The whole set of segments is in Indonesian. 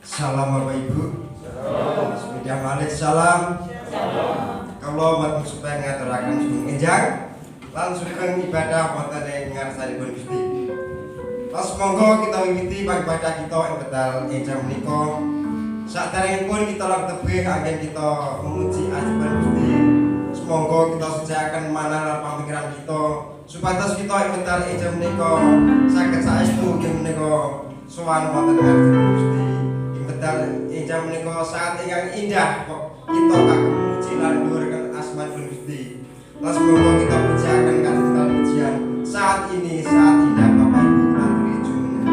Salam Bapak Ibu. Bismillah malik salam. Kalau buat supaya ngaturaken sugeng enjang lan sugeng ibadah wonten ing ngarsanipun Gusti. Pas monggo kita wiwiti ibadah kita ing wekdal enjang menika. Saderengipun kita lan tebih anggen kita memuji ajiban Gusti. Semoga kita sejakaken manah lan pamikiran kita supados kita ing wekdal enjang menika saged saestu ing menika sowan wonten ngarsanipun Gusti. Dan enjang menika saat ingkang indah kok kita kagem muji lan dhuwuraken asmanipun Gusti. Lan semoga kita pujiaken kanthi pujian saat ini saat indah Bapak Ibu lan Tuhan.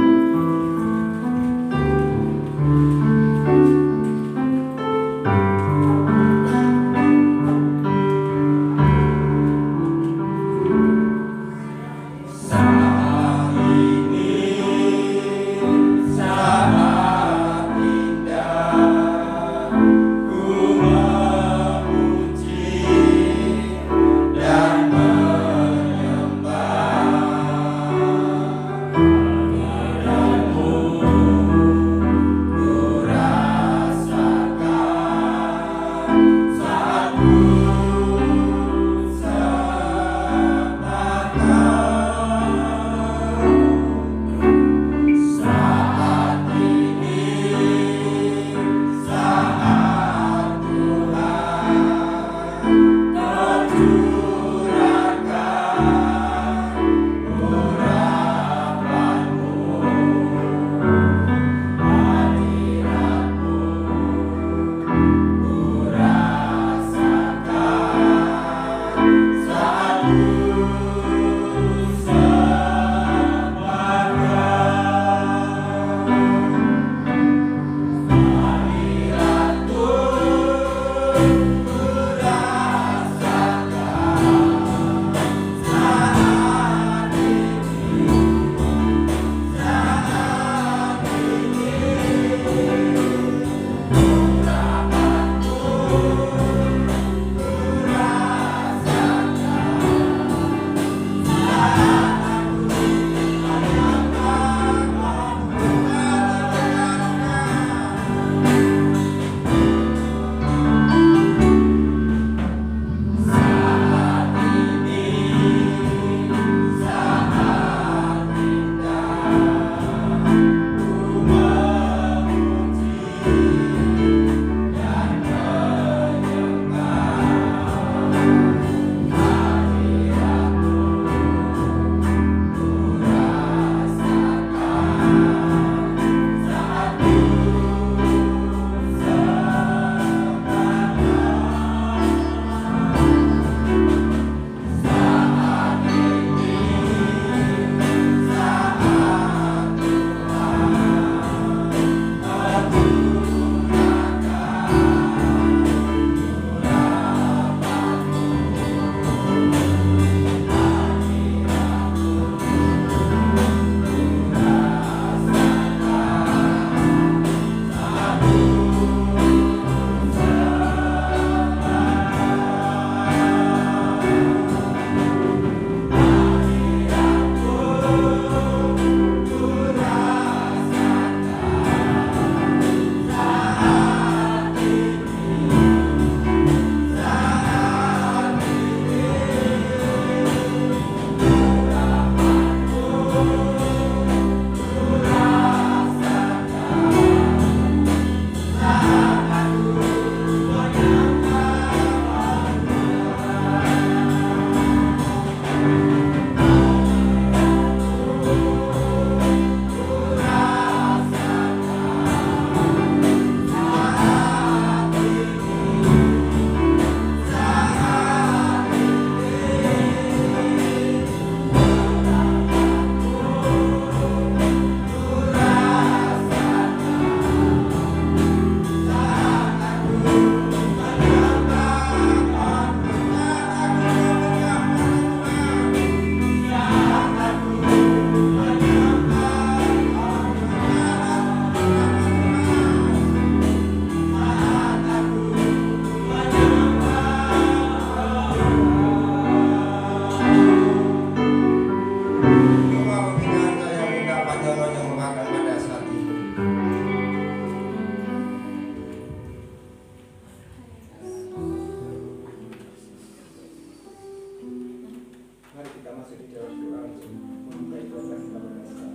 berdoa untuk membuka ibadah kita pada saat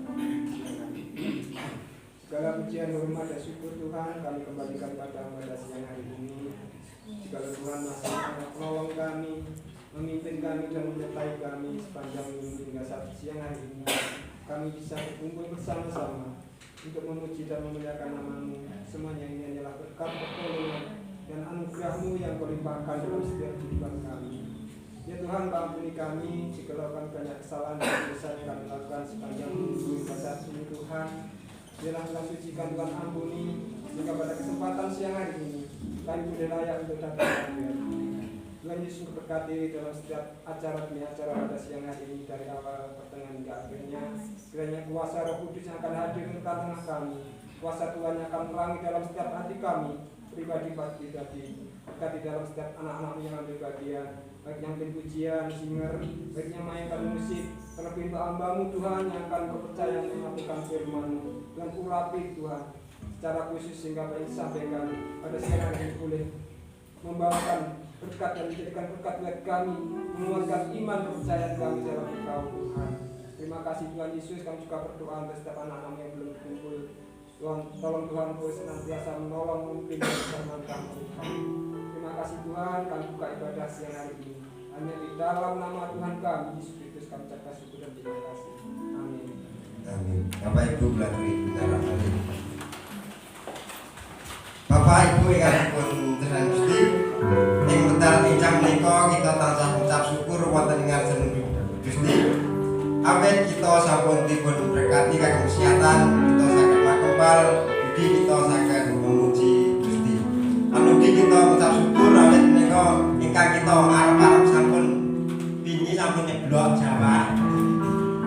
segala pujian, hormat, dan syukur Tuhan kami kembalikan pada siang hari ini. Segala Tuhan masih menolong kami, memimpin kami dan menyertai kami sepanjang minggu hingga saat siang hari ini. Kami bisa berkumpul bersama-sama untuk memuji dan memuliakan nama-Mu. Semuanya ini hanyalah berkat pertolongan dan anugerah-Mu yang Kau limpahkan dalam setiap kehidupan kami. Ya Tuhan, ampuni kami jika banyak kesalahan dan dosa yang kami lakukan sepanjang minggu hingga saat ini Tuhan. Biarlah Tuhan sucikan, Tuhan ampuni, sehingga pada kesempatan siang hari ini kami boleh layak untuk datang ke Tuhan Yesus berkati dalam setiap acara demi acara pada siang hari ini dari awal pertengahan hingga akhirnya. Kiranya kuasa Roh Kudus yang akan hadir di tengah kami, kuasa Tuhan yang akan merangi dalam setiap hati kami, pribadi-pribadi, berkati dalam setiap anak-anak yang ambil bagian, baik yang pujian, singer, baik yang mainkan musik, terlebih untuk hamba-Mu Tuhan yang akan berpercaya menyampaikan firman-Mu. Tuhan urapi Tuhan secara khusus sehingga apa yang disampaikan pada siang hari ini boleh membawakan berkat dan menjadikan berkat buat kami, menguatkan iman kepercayaan kami dalam Engkau Tuhan. Terima kasih Tuhan Yesus, kami juga berdoa untuk setiap anak-anak yang belum berkumpul. Tuhan, tolong Tuhan Kau senantiasa menolong, memimpin dan mempermanfaatkan Tuhan. Terima kasih Tuhan, kami buka ibadah siang hari ini. Hanya di dalam nama Tuhan kami, Yesus Kristus, kami ucapkan syukur dan terima kasih. Amin. Amin. Bapak Ibu melalui benaran hari. Bapak Ibu yang pun terang Gusti, ing wekdal ingkang menika kita tansah ngucap syukur wonten ing ngarsane Gusti. Awit kita sampun dipun berkati kagem kesehatan, kita saged makempal, ugi kita saged memuji Gusti. Lan ugi kita ngucap syukur awit menika ingkang kita arep-arep sampun wingi sampun nyeblok Jawa.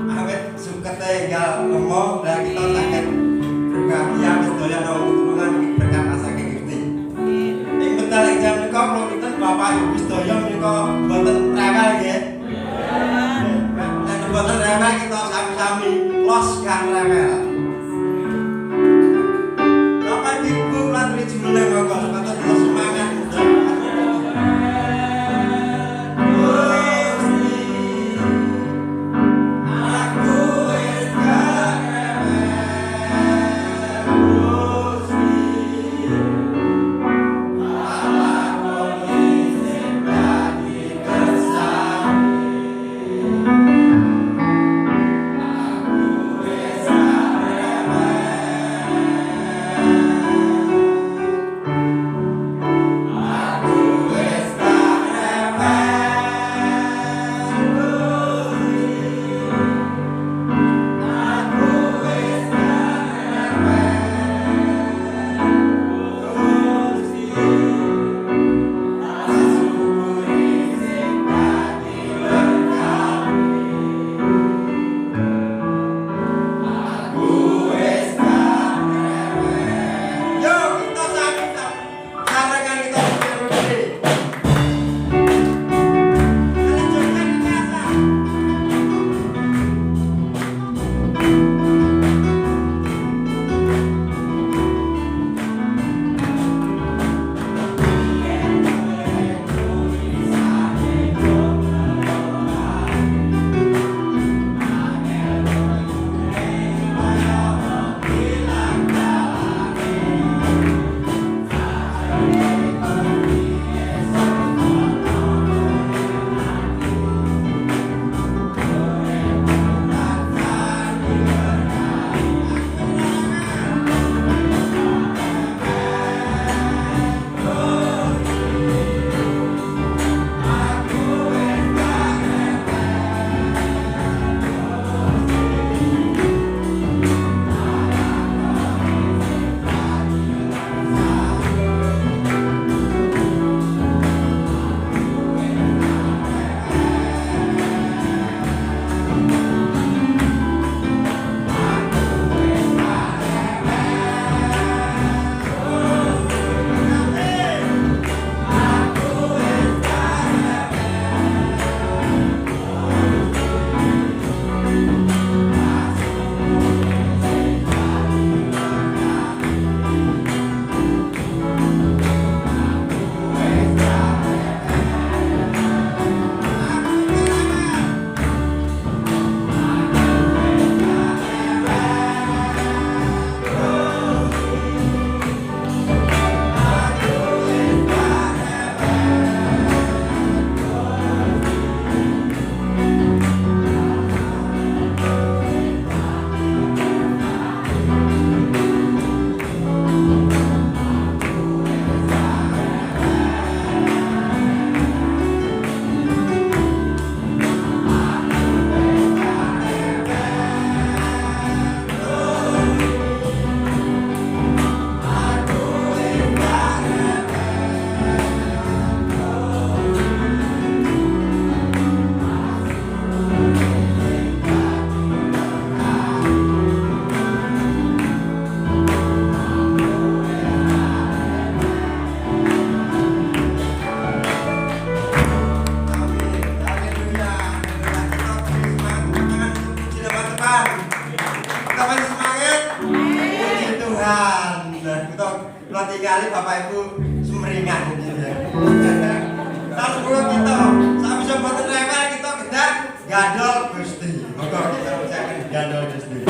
Awit sukete enggal lemo lan kita saged berbahagia sedaya nulungan berkat saking Gusti. Ing wekdal ingkang menika kula kinten Bapak Ibu sedaya menika boten rewel nggih. Nek boten rewel kita sami-sami los kan rewel. Bapak Ibu lan rijune monggo semangat semangat. Aku ningali Bapak Ibu semeringan gitu ya. Nah sebelum kita sampai boten rewel kita kedah gandol Gusti. Monggo kita ucapkan gandol Gusti.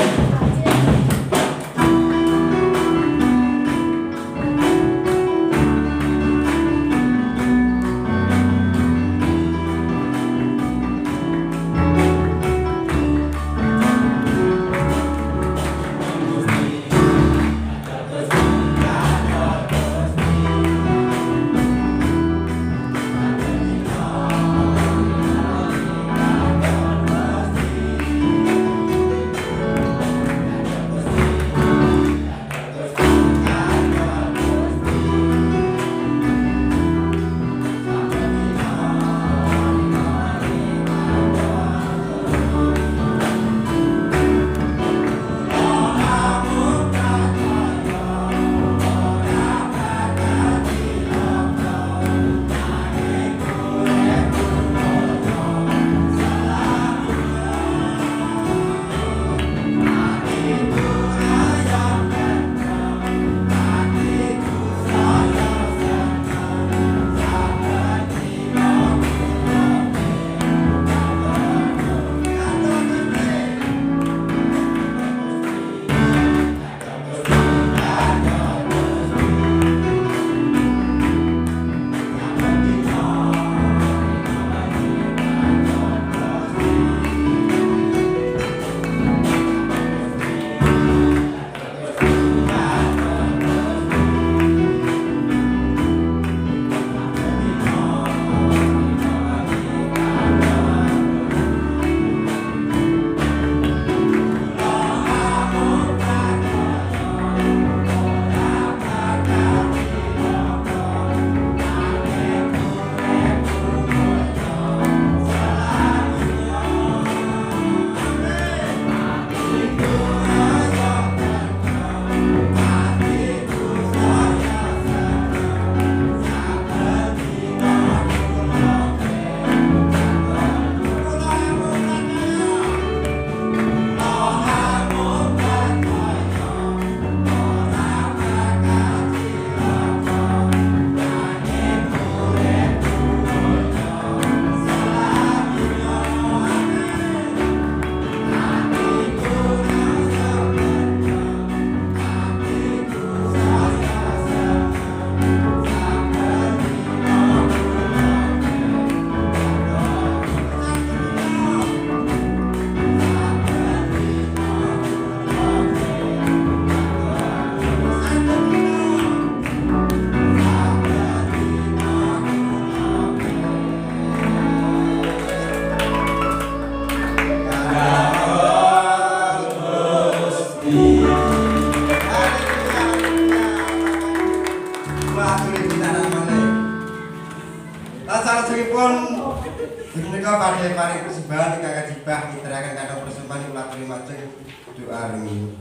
Menika badhe paring persembahan ingkang kajibah niteraken kantong persembahan kula aturi majeng doa ringi.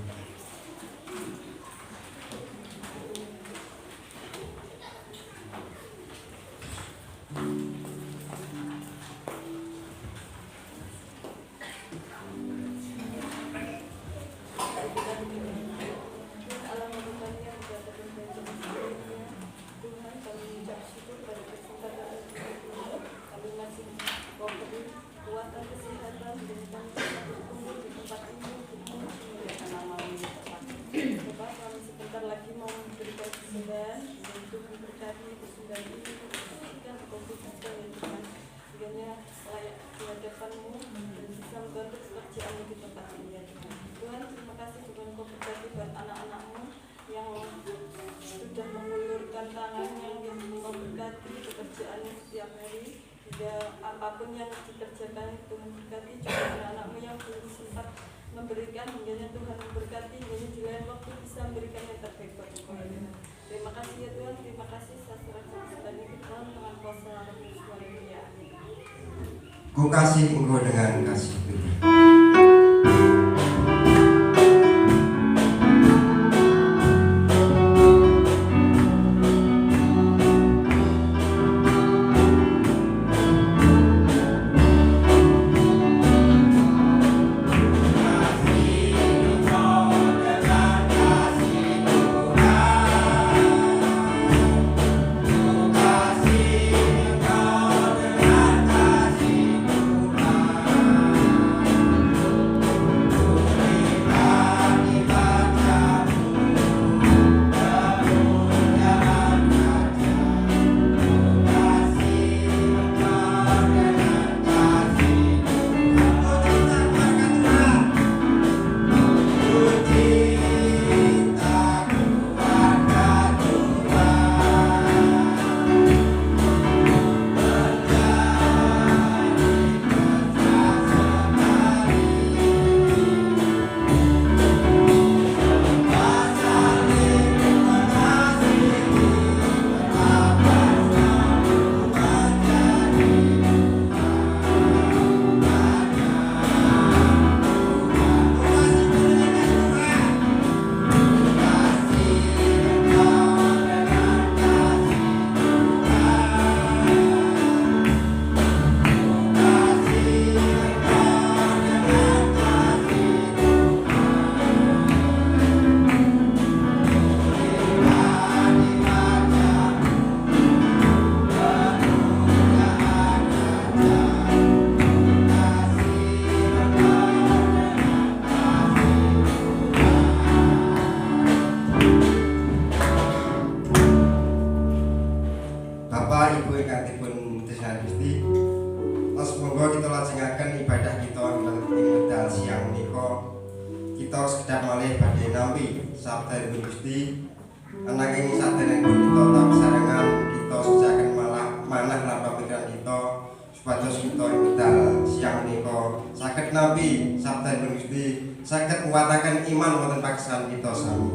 Apapun yang dikerjakan Tuhan berkati juga anak-anakmu yang belum sempat memberikan hingga Tuhan memberkati hingga di lain waktu bisa memberikan yang terbaik buat Tuhan. Terima kasih ya Tuhan, terima kasih sasaran sebanyak Tuhan dengan kuasa Roh Kudus. Haleluya. Ku kasih engkau dengan kasih Tuhan. kita sekedar malih badhe nampi sabdanipun Gusti. Ananging saderengipun kita tak sarengan kita sejaken malah manah lan pamikiran kita supados kita wekdal siang menika saged nampi sabdanipun Gusti, saged nguwataken iman wonten pagesangan kita sami.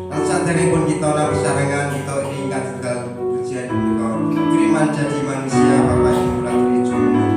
Lan saderengipun kita nampi sarengan kita ingkang tunggal pujian menika kiriman jadi manusia Bapak Ibu lan Jumat.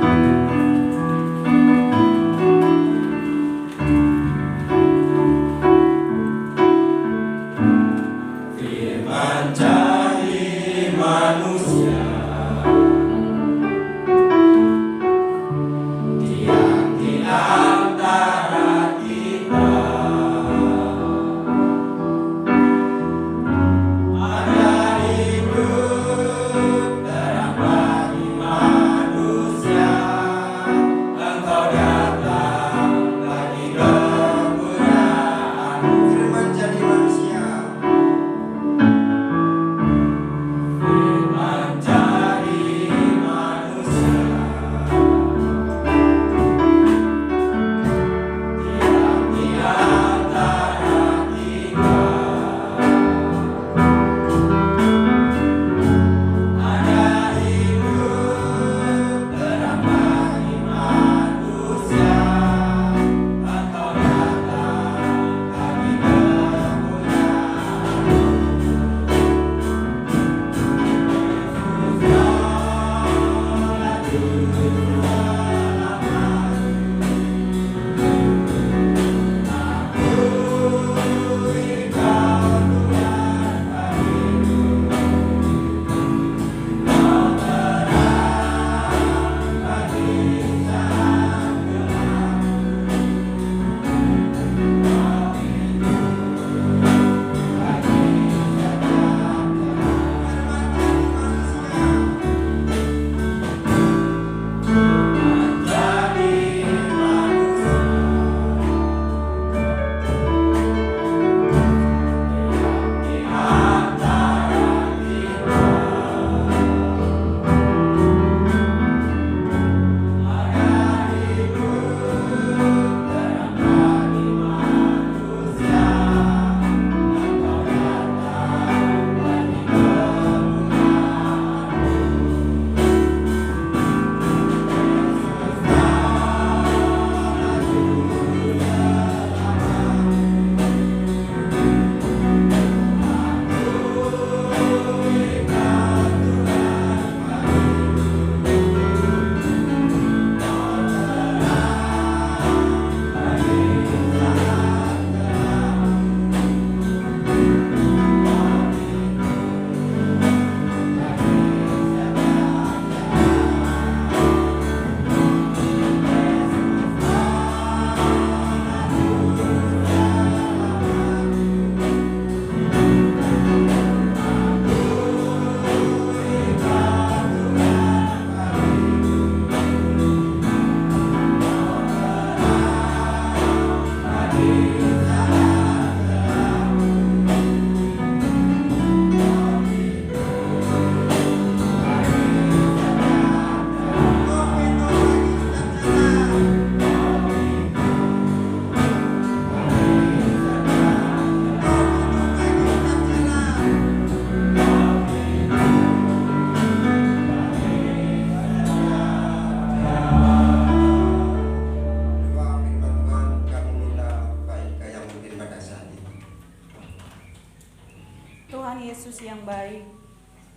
Yesus yang baik,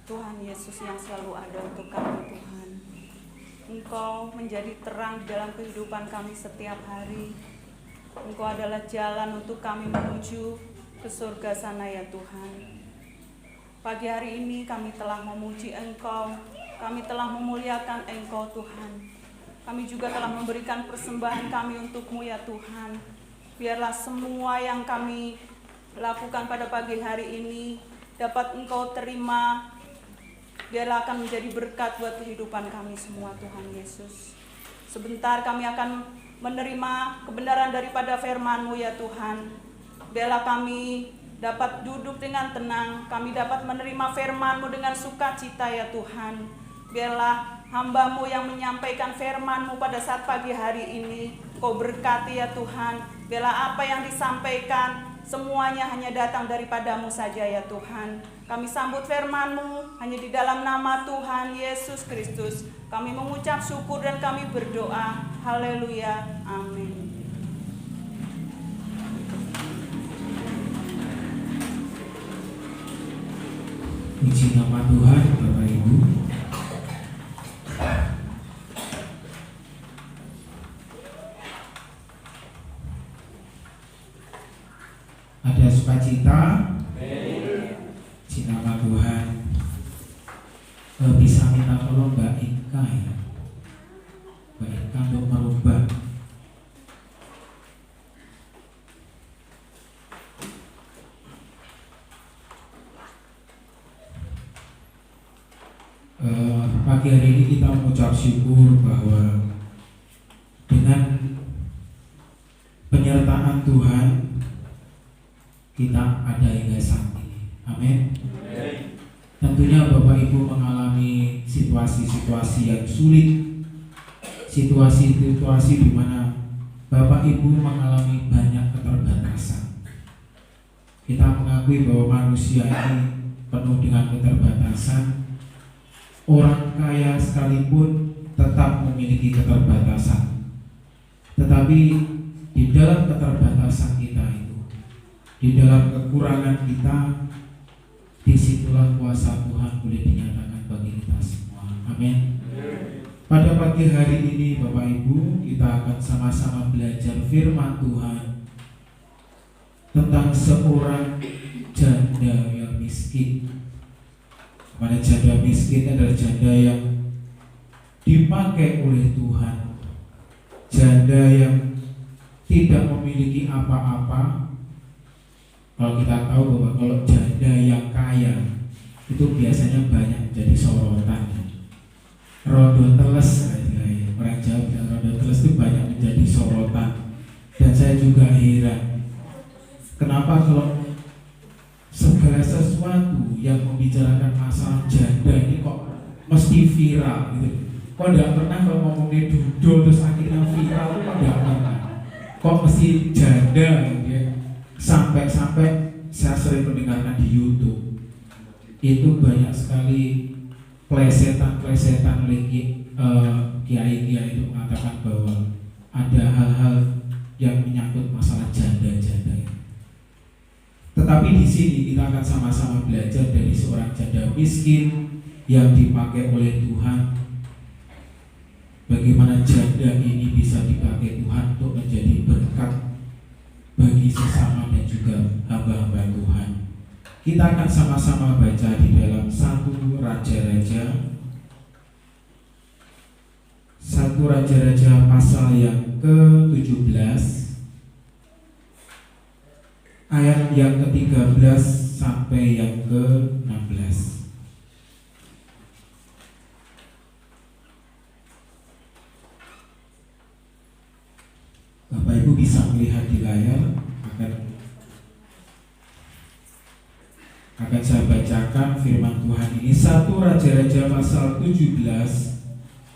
Tuhan Yesus yang selalu ada untuk kami Tuhan. Engkau menjadi terang di dalam kehidupan kami setiap hari. Engkau adalah jalan untuk kami menuju ke surga sana ya Tuhan. Pagi hari ini kami telah memuji Engkau, kami telah memuliakan Engkau Tuhan. Kami juga telah memberikan persembahan kami untuk-Mu ya Tuhan. Biarlah semua yang kami lakukan pada pagi hari ini dapat Engkau terima. Biarlah akan menjadi berkat buat kehidupan kami semua Tuhan Yesus. Sebentar kami akan menerima kebenaran daripada firman-Mu ya Tuhan. Biarlah kami dapat duduk dengan tenang, kami dapat menerima firman-Mu dengan sukacita ya Tuhan. Biarlah hamba-Mu yang menyampaikan firman-Mu pada saat pagi hari ini, Kau berkati ya Tuhan. Segala apa yang disampaikan semuanya hanya datang daripada-Mu saja ya Tuhan. Kami sambut firman-Mu hanya di dalam nama Tuhan Yesus Kristus. Kami mengucap syukur dan kami berdoa. Haleluya. Amin. Puji nama Tuhan, Bapak Ibu. Ada sukacita. Puji nama Tuhan. Bisa minta tolong Mbak Ika ya, Mbak Ika untuk merubah pagi hari ini kita mengucap syukur bahwa dengan penyertaan Tuhan kita ada hingga saat ini. Amin. Tentunya Bapak Ibu mengalami situasi-situasi yang sulit, situasi-situasi di mana Bapak Ibu mengalami banyak keterbatasan. Kita mengakui bahwa manusia ini penuh dengan keterbatasan. Orang kaya sekalipun tetap memiliki keterbatasan. Tetapi di dalam keterbatasan kita itu, di dalam kekurangan kita, disitulah kuasa Tuhan boleh dinyatakan bagi kita semua. Amin. Pada pagi hari ini Bapak Ibu, kita akan sama-sama belajar firman Tuhan tentang seorang janda yang miskin. Mana janda miskin adalah janda yang dipakai oleh Tuhan, janda yang tidak memiliki apa-apa. Kalau kita tahu bahwa kalau janda yang kaya itu biasanya banyak menjadi sorotan. Rodo teles, orang Jawa bilang rodo teles itu banyak menjadi sorotan. Dan saya juga heran, kenapa kalau segala sesuatu yang membicarakan masalah janda ini kok mesti viral gitu. Kok tidak pernah kalau ngomongin dudul terus akhirnya viral, kok tidak pernah. Kok mesti janda gitu ya. Sampai-sampai saya sering mendengarkan di YouTube itu banyak sekali plesetan-plesetan oleh kiai-kiai itu mengatakan bahwa ada hal-hal yang menyangkut masalah janda-janda. Tetapi di sini kita akan sama-sama belajar dari seorang janda miskin yang dipakai oleh Tuhan. Bagaimana janda ini bisa dipakai Tuhan untuk menjadi berkat bagi sesama dan juga hamba-hamba Tuhan. Kita akan sama-sama baca di dalam 1 Raja-Raja pasal yang ke-17 ayat yang ke-13 sampai yang ke-16. Bapak Ibu bisa melihat di layar, akan saya bacakan firman Tuhan ini. 1 Raja-Raja pasal 17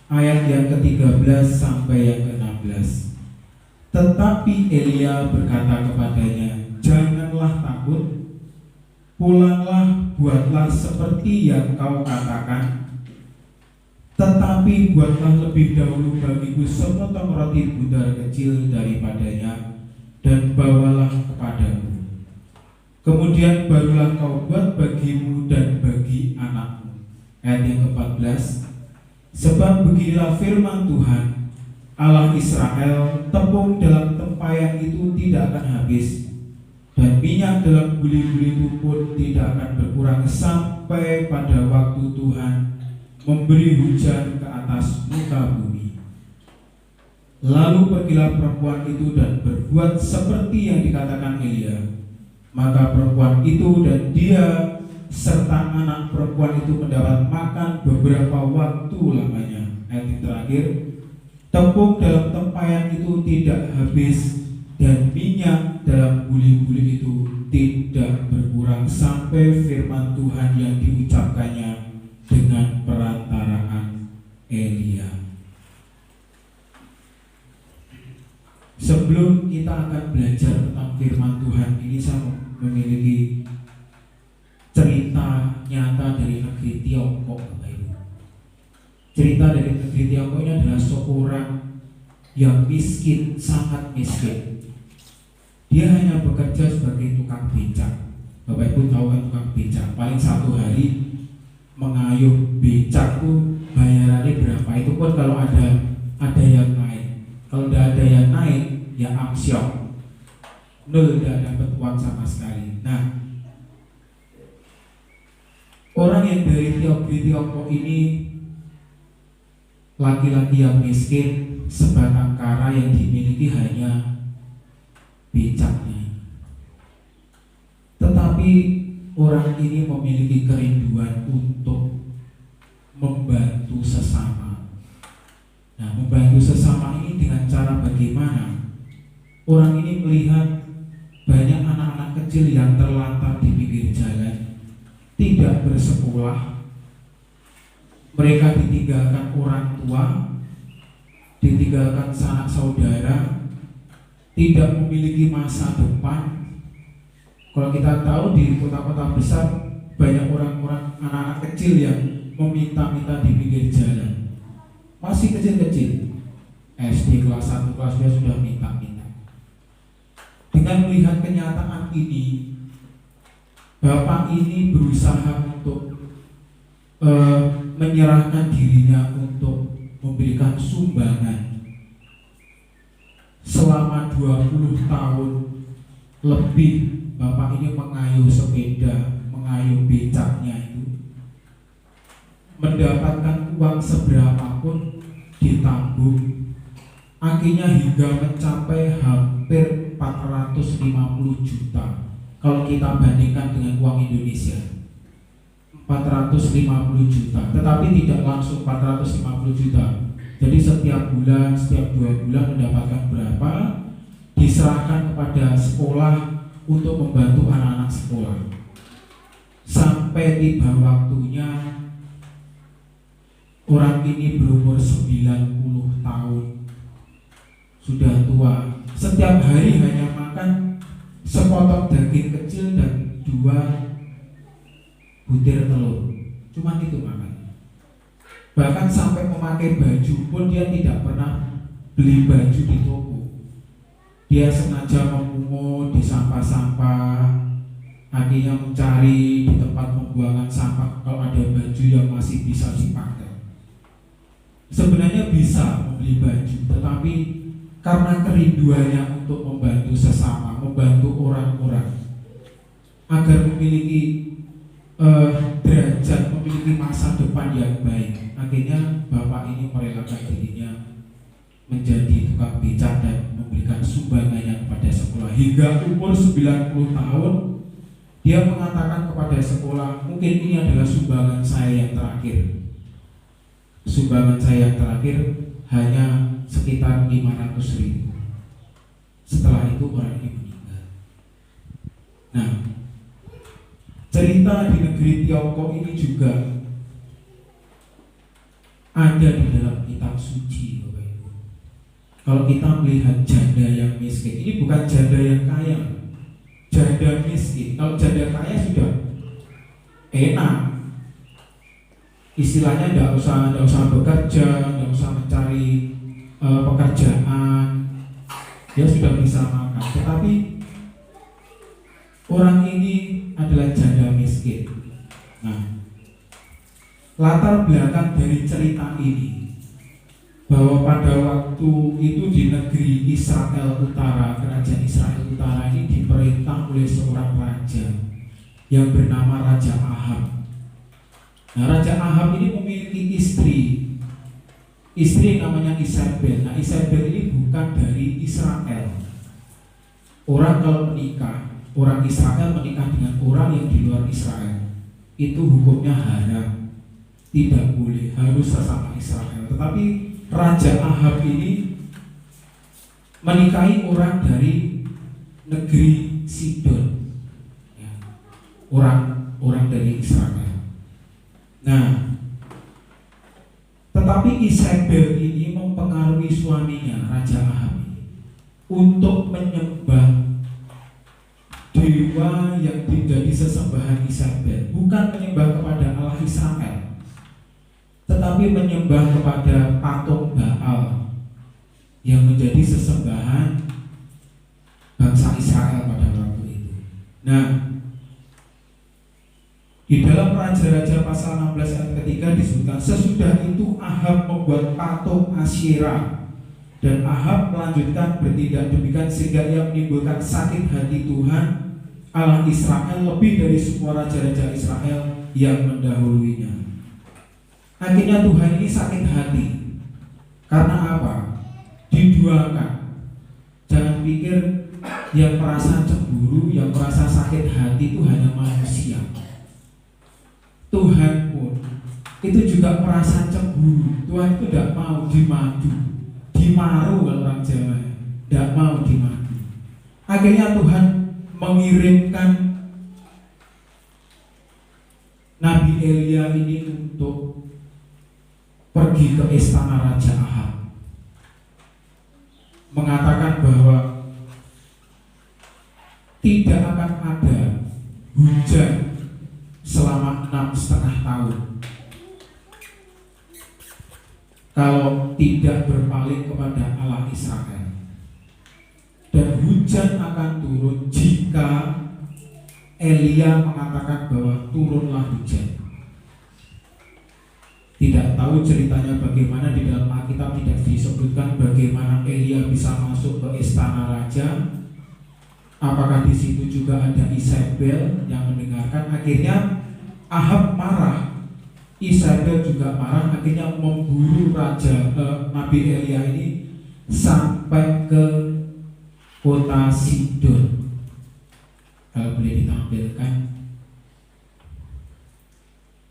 ayat yang ke-13 sampai yang ke-16. Tetapi Elia berkata kepadanya, janganlah takut, pulanglah, buatlah seperti yang kau katakan. Tetapi buatlah lebih dahulu bagiku sepotong roti bundar kecil daripadanya, dan bawalah kepadaku. Kemudian barulah kau buat bagimu dan bagi anakmu. Ayat yang ke-14. Sebab beginilah firman Tuhan Allah Israel, tepung dalam tempayan itu tidak akan habis, dan minyak dalam buli-buli itu pun tidak akan berkurang sampai pada waktu Tuhan memberi hujan ke atas muka bumi. Lalu pergilah perempuan itu dan berbuat seperti yang dikatakan Elia. Maka perempuan itu dan dia serta anak perempuan itu mendapat makan beberapa waktu lamanya. Ayat yang terakhir, tepung dalam tempayan itu tidak habis, dan minyak dalam buli-buli itu tidak berkurang sampai firman Tuhan yang diucapkannya dengan perantaraan Elia. Sebelum kita akan belajar memiliki cerita nyata dari negeri Tiongkok, Bapak Ibu. Cerita dari negeri Tiongkok ini adalah seorang yang miskin, sangat miskin. Dia hanya bekerja sebagai tukang becak. Bapak Ibu tahu kan tukang becak? Paling satu hari mengayuh becak tuh bayarannya berapa? Itu pun kalau ada yang naik. Kalau tidak ada yang naik, ya amsyong, nol, tidak dapat uang sama sekali. Nah, orang yang dari Tiongkok ini laki-laki yang miskin, sebatang kara yang dimiliki hanya becaknya. Tetapi orang ini memiliki kerinduan untuk membantu sesama. Nah, membantu sesama ini dengan cara bagaimana? Orang ini melihat banyak anak-anak kecil yang terlantar di pinggir jalan, tidak bersekolah. Mereka ditinggalkan orang tua, ditinggalkan sanak saudara, tidak memiliki masa depan. Kalau kita tahu di kota-kota besar banyak orang-orang anak-anak kecil yang meminta-minta di pinggir jalan. Masih kecil-kecil, SD kelas 1, kelas 2 sudah minta-minta. Dengan melihat kenyataan ini, bapak ini berusaha untuk menyerahkan dirinya untuk memberikan sumbangan. Selama 20 tahun lebih bapak ini mengayuh sepeda, mengayuh becaknya itu, mendapatkan uang seberapapun ditabung, akhirnya hingga mencapai hampir 450 juta. Kalau kita bandingkan dengan uang Indonesia, 450 juta, tetapi tidak langsung 450 juta. Jadi setiap bulan, setiap 2 bulan mendapatkan berapa, diserahkan kepada sekolah untuk membantu anak-anak sekolah. Sampai tiba waktunya, orang ini berumur 90 tahun, sudah tua. Setiap hari hanya makan sepotong daging kecil dan 2 butir telur. Cuma itu makan. Bahkan sampai memakai baju pun dia tidak pernah beli baju di toko. Dia sengaja memungut di sampah-sampah, akhirnya mencari di tempat pembuangan sampah kalau ada baju yang masih bisa dipakai. Sebenarnya bisa membeli baju, tetapi karena kerinduannya untuk membantu sesama, membantu orang-orang agar memiliki derajat, memiliki masa depan yang baik, akhirnya bapak ini merelakan dirinya menjadi tukang becak dan memberikan sumbangannya kepada sekolah. Hingga umur 90 tahun dia mengatakan kepada sekolah, mungkin ini adalah sumbangan saya yang terakhir. Sumbangan saya yang terakhir hanya sekitar 500.000. Setelah itu orang ini meninggal. Nah, cerita di negeri Tiongkok ini juga ada di dalam kitab suci, Bapak Ibu. Kalau kita melihat janda yang miskin, ini bukan janda yang kaya, janda miskin. Kalau janda kaya sudah enak, istilahnya tidak usah bekerja, tidak usah mencari pekerjaan, dia sudah bisa makan. Tetapi orang ini adalah janda miskin. Nah, latar belakang dari cerita ini, bahwa pada waktu itu di negeri Israel Utara, kerajaan Israel Utara ini diperintah oleh seorang raja yang bernama Raja Ahab. Nah, Raja Ahab ini memiliki istri namanya Isabel. Nah, Isabel ini bukan dari Israel. Orang kalau menikah, orang Israel menikah dengan orang yang di luar Israel, itu hukumnya haram, tidak boleh, harus sesama Israel. Tetapi Raja Ahab ini menikahi orang dari negeri Sidon, ya, orang dari Israel. Nah, tetapi Isabel ini mempengaruhi suaminya, Raja Ahab ini, untuk menyembah dewa yang menjadi sesembahan Isabel bukan menyembah kepada Allah Israel, tetapi menyembah kepada patung Baal yang menjadi sesembahan bangsa Israel pada waktu itu. Nah, di dalam Raja-Raja pasal 16 ayat ketiga disebutkan, sesudah itu Ahab membuat patung Asyera, dan Ahab melanjutkan bertindak demikian sehingga ia menimbulkan sakit hati Tuhan Allah Israel lebih dari semua raja-raja Israel yang mendahuluinya. Akhirnya Tuhan ini sakit hati. Karena apa? Diduakan. Jangan pikir yang merasa cemburu, yang merasa sakit hati itu hanya manusia. Tuhan pun itu juga merasa cemburu. Tuhan itu tidak mau dimadu, dimaru kalau orang Jawa, tidak mau dimadu. Akhirnya Tuhan mengirimkan Nabi Elia ini untuk pergi ke istana Raja Ahab, mengatakan bahwa tidak akan ada hujan selama 6,5 tahun kalau tidak berpaling kepada Allah Israel, dan hujan akan turun jika Elia mengatakan bahwa turunlah hujan. Tidak tahu ceritanya bagaimana, di dalam Alkitab tidak disebutkan bagaimana Elia bisa masuk ke istana raja. Apakah di situ juga ada Isabel yang mendengarkan? Akhirnya Ahab marah, Isabel juga marah, akhirnya memburu Nabi Elia ini sampai ke kota Sidon. Kalau boleh ditampilkan.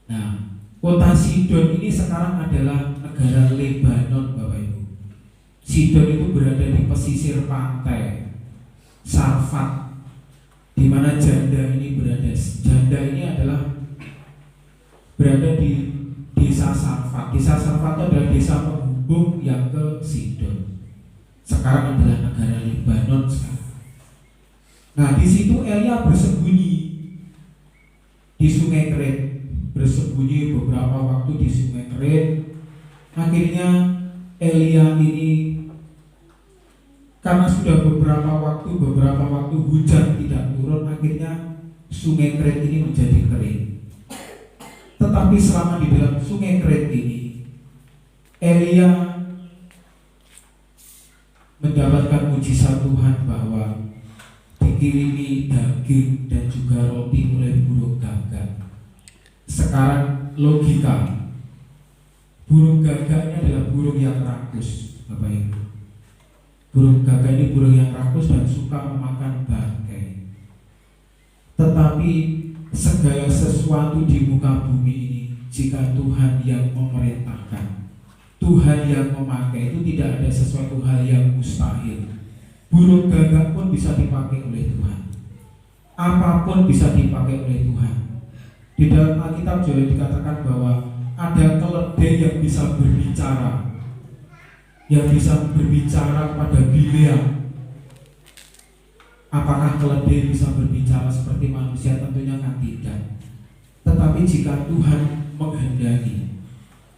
Nah, kota Sidon ini sekarang adalah negara Lebanon, Bapak Ibu. Sidon itu berada di pesisir pantai Sarfat, di mana janda ini berada. Janda ini adalah berada di desa Sarfat. Desa Sarfat itu adalah desa penghubung yang ke Sidon. Sekarang adalah negara Lebanon sekarang. Nah, di situ Elia bersembunyi di Sungai Kerit, bersembunyi beberapa waktu di Sungai Kerit. Akhirnya Elia ini karena sudah beberapa waktu hujan tidak turun, akhirnya Sungai Kerit ini menjadi kering. Tetapi selama di dalam Sungai Kerit ini, Elia mendapatkan mujizat Tuhan bahwa dikirimi daging dan juga roti oleh burung gagak. Sekarang logika, burung gagak ini adalah burung yang rakus, Bapak Ibu. Burung gagak ini burung yang rakus dan suka memakan bangkai. Tetapi segala sesuatu di muka bumi ini, jika Tuhan yang memerintahkan, Tuhan yang memakai, itu tidak ada sesuatu hal yang mustahil. Burung gagak pun bisa dipakai oleh Tuhan. Apapun bisa dipakai oleh Tuhan. Di dalam Alkitab juga dikatakan bahwa ada keledai yang bisa berbicara, yang bisa berbicara kepada Bileam. Apakah keledai bisa berbicara seperti manusia? Tentunya kan tidak. Tetapi jika Tuhan menghendaki,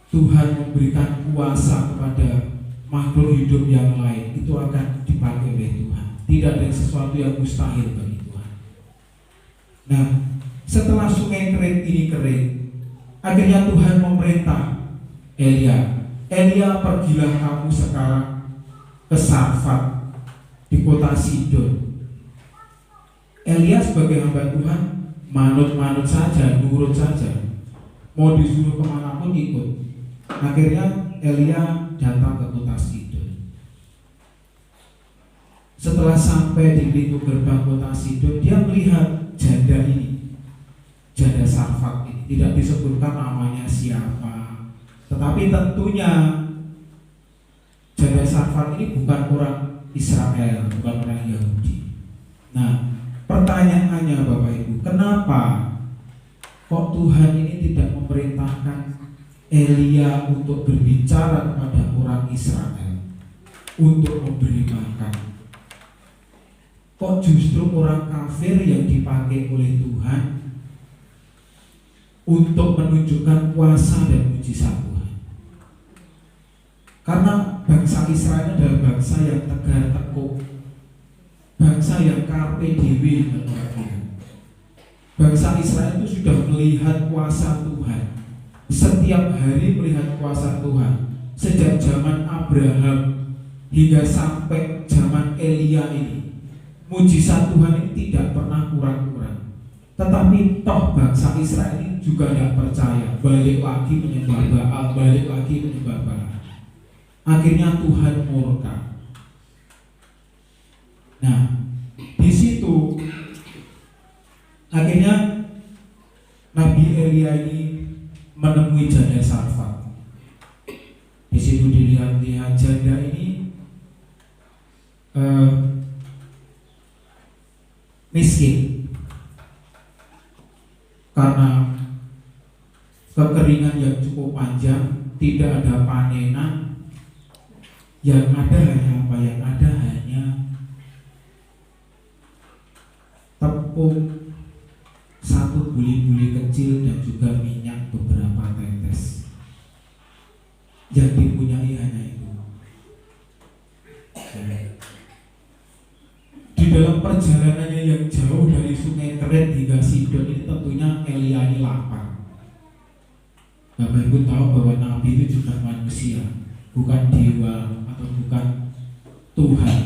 Tuhan memberikan kuasa kepada makhluk hidup yang lain, itu akan dipakai oleh Tuhan. Tidak ada sesuatu yang mustahil bagi Tuhan. Nah, setelah Sungai Kerit ini kering, akhirnya Tuhan memerintah Elia, pergilah kamu sekarang ke Sarfat di kota Sidon. Elia sebagai hamba Tuhan manut saja, nurut saja, mau disuruh kemanapun ikut. Akhirnya Elia datang ke kota Sidon. Setelah sampai di pintu gerbang kota Sidon, dia melihat janda ini, janda Sarfat ini. Tidak disebutkan namanya siapa, tetapi tentunya janda Sarfat ini bukan orang Israel, bukan orang Yahudi. Nah, pertanyaannya Bapak Ibu, kenapa kok Tuhan ini tidak memerintahkan Elia untuk berbicara kepada orang Israel untuk memberi makan? kok justru orang kafir yang dipakai oleh Tuhan untuk menunjukkan kuasa dan mujizat Tuhan. Karena bangsa Israel adalah bangsa yang tegar tekuh, bangsa yang carpe diem menurut Tuhan. Bangsa Israel itu sudah melihat kuasa Tuhan, setiap hari melihat kuasa Tuhan, sejak zaman Abraham hingga sampai zaman Elia ini. Mujizat Tuhan ini tidak pernah kurang-kurang. Tetapi toh bangsa Israel ini juga tidak percaya, balik lagi menyembah Baal, balik lagi menyembah Baal. Akhirnya Tuhan murka. Nah, di situ akhirnya Nabi Elia ini menemui janda Sarfat. Di situ dilihat-lihat janda ini miskin karena kekeringan yang cukup panjang, tidak ada panenan. Yang ada hanya apa? Yang ada hanya tepung satu buli-buli kecil dan juga minyak beberapa tetes. Yang dipunyai hanya itu. Di dalam perjalanannya yang jauh dari sungai Keret hingga Sidon ini tentunya Elia ini lapar. Bapak Ibu tahu bahwa Nabi itu juga manusia, bukan dewa atau bukan Tuhan.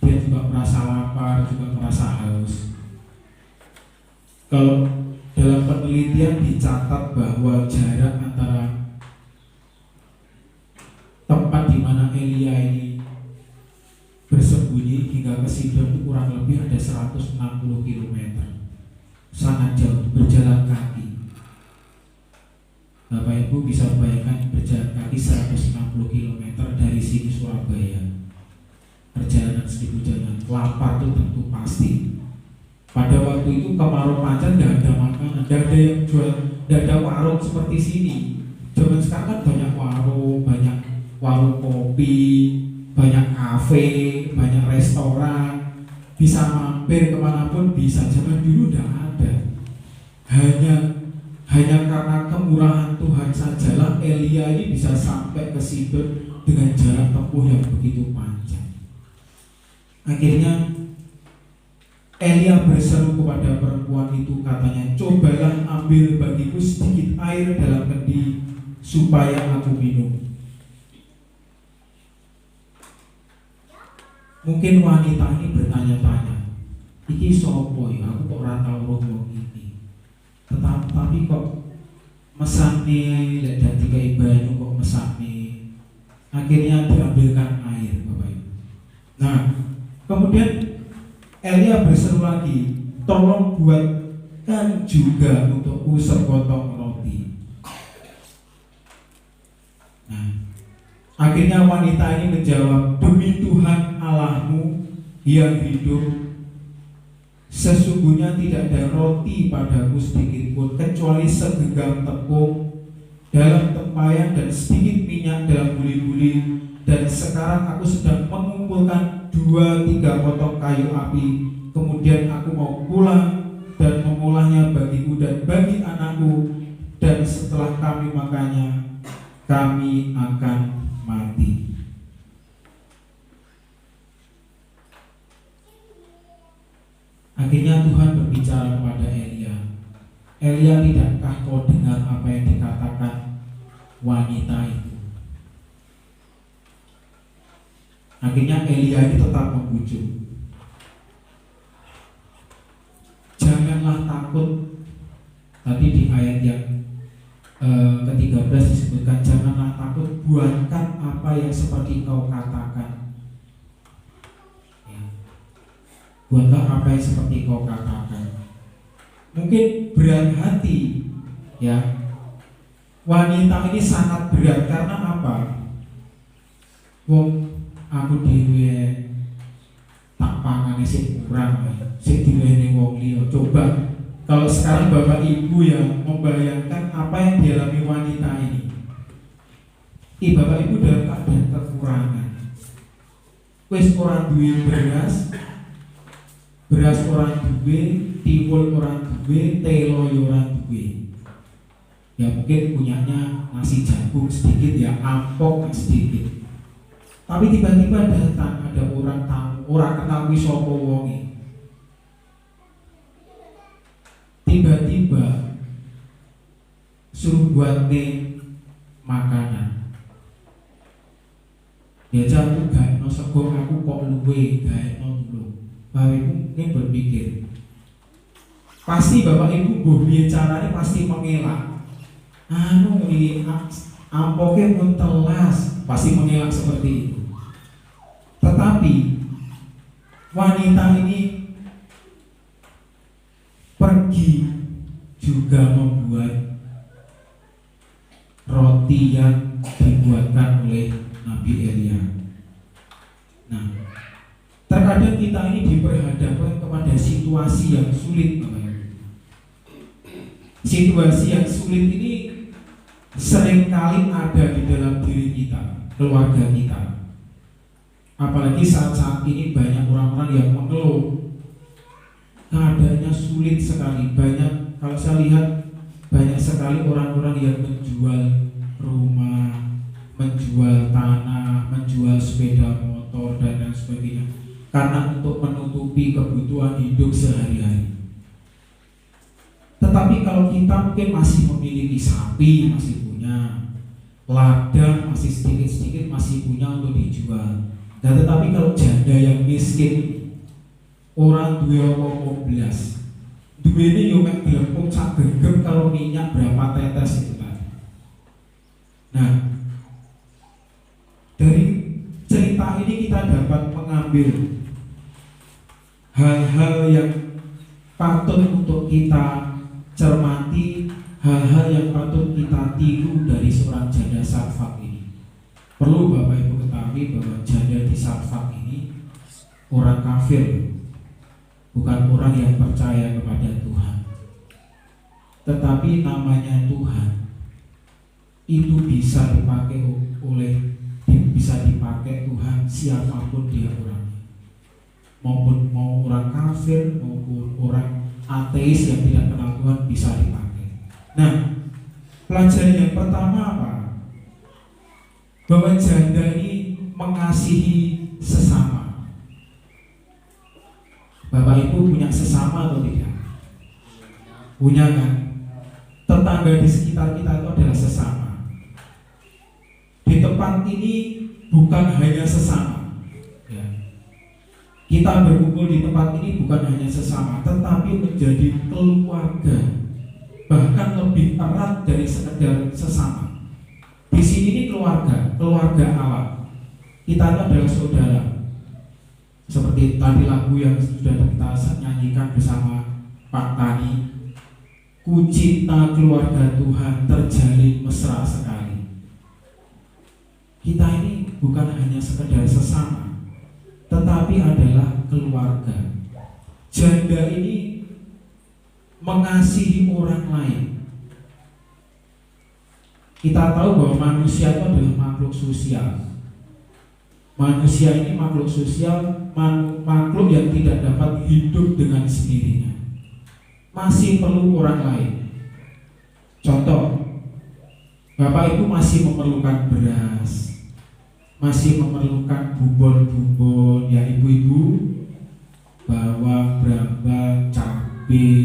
Dia juga merasa lapar, juga merasa haus. Kalau dalam penelitian dicatat bahwa jarak antara tempat di mana Elia ini bersembunyi hingga ke Sidon itu kurang lebih ada 160 km. Sangat jauh, berjalan kaki. Bapak Ibu bisa bayangkan berjalan kaki 160 km dari sini Surabaya. Perjalanan segitu jalan, lapar itu tentu pasti. Pada waktu itu kemarau panjang, tidak ada makanan, tidak ada yang jual, tidak ada warung seperti sini. Zaman sekarang kan banyak warung kopi, banyak kafe, banyak restoran, bisa mampir kemanapun bisa. Zaman dulu tidak ada. Hanya karena kemurahan Tuhan sajalah Elia ini bisa sampai ke Sidon dengan jarak tempuh yang begitu panjang. Akhirnya Elia berseru kepada perempuan itu, katanya, cobalah ambil bagiku sedikit air dalam kendi supaya aku minum. Mungkin wanita ini bertanya-tanya, iki sopo ya, aku kok ora tau roh wong iki. Tetapi kok mesane lek dadi kaya banyu kok mesane. Akhirnya diambilkan air, Bapak Ibu. Nah, kemudian Elia berseru lagi, tolong buatkan juga untukku sepotong roti. Nah, akhirnya wanita ini menjawab, demi Tuhan Allahmu yang hidup, sesungguhnya tidak ada roti padaku sedikit pun kecuali segenggam tepung dalam tempayan dan sedikit minyak dalam buli-buli. Dan sekarang aku sedang mengumpulkan 2-3 potong kayu api. Kemudian aku mau pulang dan mengolahnya bagiku dan bagi anakku. Dan setelah kami makannya, kami akan mati. Akhirnya Tuhan berbicara kepada Elia. Elia, tidakkah kau dengar apa yang dikatakan wanita itu? Akhirnya Elia ini tetap membujuk. Janganlah takut. Tadi di ayat yang ke-13 disebutkan, janganlah takut, buatkan apa yang seperti kau katakan. Ya. Buatlah apa yang seperti kau katakan. Mungkin berat hati, ya. Wanita ini sangat berat karena apa? Aku dhewe tak pangane sing kurang, sing diwehne wong liya. Coba kalau sekarang Bapak Ibu yang membayangkan apa yang dialami wanita ini. Bapak Ibu dalam keadaan kekurangan. Wis ora duwe beras, beras orang duwe, tiwul orang duwe, telo orang duwe. Ya mungkin punyanya nasi jagung sedikit, ya ampok sedikit. Tapi tiba-tiba datang ada orang tamu, orang kenal kuwi sapa wonge. Tiba-tiba suruh buat makanan. Ya jatuh gak no sego aku kok luwe gak no dulu. Bapak Ibu mungkin berpikir, pasti Bapak Ibu bohong caranya pasti mengelak. Anu ini ampoknya pun telas, pasti mengelak seperti itu. Tetapi wanita ini pergi juga membuat roti yang dibuatkan oleh Nabi Elia. Nah, terkadang kita ini diperhadapkan kepada situasi yang sulit, Bapak Ibu. Situasi yang sulit ini seringkali ada di dalam diri kita, keluarga kita. Apalagi saat-saat ini banyak orang-orang yang mengeluh keadaannya sulit sekali. Banyak, kalau saya lihat banyak sekali orang-orang yang menjual rumah, menjual tanah, menjual sepeda motor dan lain sebagainya karena untuk menutupi kebutuhan hidup sehari-hari. Tetapi kalau kita mungkin masih memiliki sapi, masih punya ladang, masih sedikit-sedikit masih punya untuk dijual. Nah, tetapi kalau janda yang miskin, orang dua omong belas, dua ini yo mek gelempung sak gegem kalau minyak berapa tetes itu tadi. Nah, dari cerita ini kita dapat mengambil hal-hal yang patut untuk kita cermati, hal-hal yang patut kita tiru dari seorang janda Sarfat ini. Perlu Bapak Ibu ketahui bahwa janda di Sarfat ini orang kafir, bukan orang yang percaya kepada Tuhan. Tetapi namanya Tuhan itu bisa dipakai Tuhan siapapun dia orangnya, maupun mau orang kafir maupun orang ateis yang tidak kenal Tuhan bisa dipakai. Nah, pelajaran yang pertama apa? Bahwa janda ini mengasihi sesama. Bapak Ibu punya sesama atau tidak? Punya kan? Tetangga di sekitar kita itu adalah sesama. Di tempat ini bukan hanya sesama, ya. Kita berkumpul di tempat ini bukan hanya sesama, tetapi menjadi keluarga, bahkan lebih erat dari sekedar sesama. Di sini ini keluarga Allah. Kita itu adalah saudara. Seperti tadi lagu yang sudah kita nyanyikan bersama Pak Tani, ku cinta keluarga Tuhan terjalin mesra sekali. Kita ini bukan hanya sekedar sesama, tetapi adalah keluarga. Janda ini mengasihi orang lain. Kita tahu bahwa manusia itu adalah makhluk sosial. Manusia ini makhluk sosial, makhluk yang tidak dapat hidup dengan sendirinya. Masih perlu orang lain. Contoh, Bapak Ibu masih memerlukan beras, masih memerlukan bumbon-bumbon, ya ibu-ibu, bawang, brambang, cabai,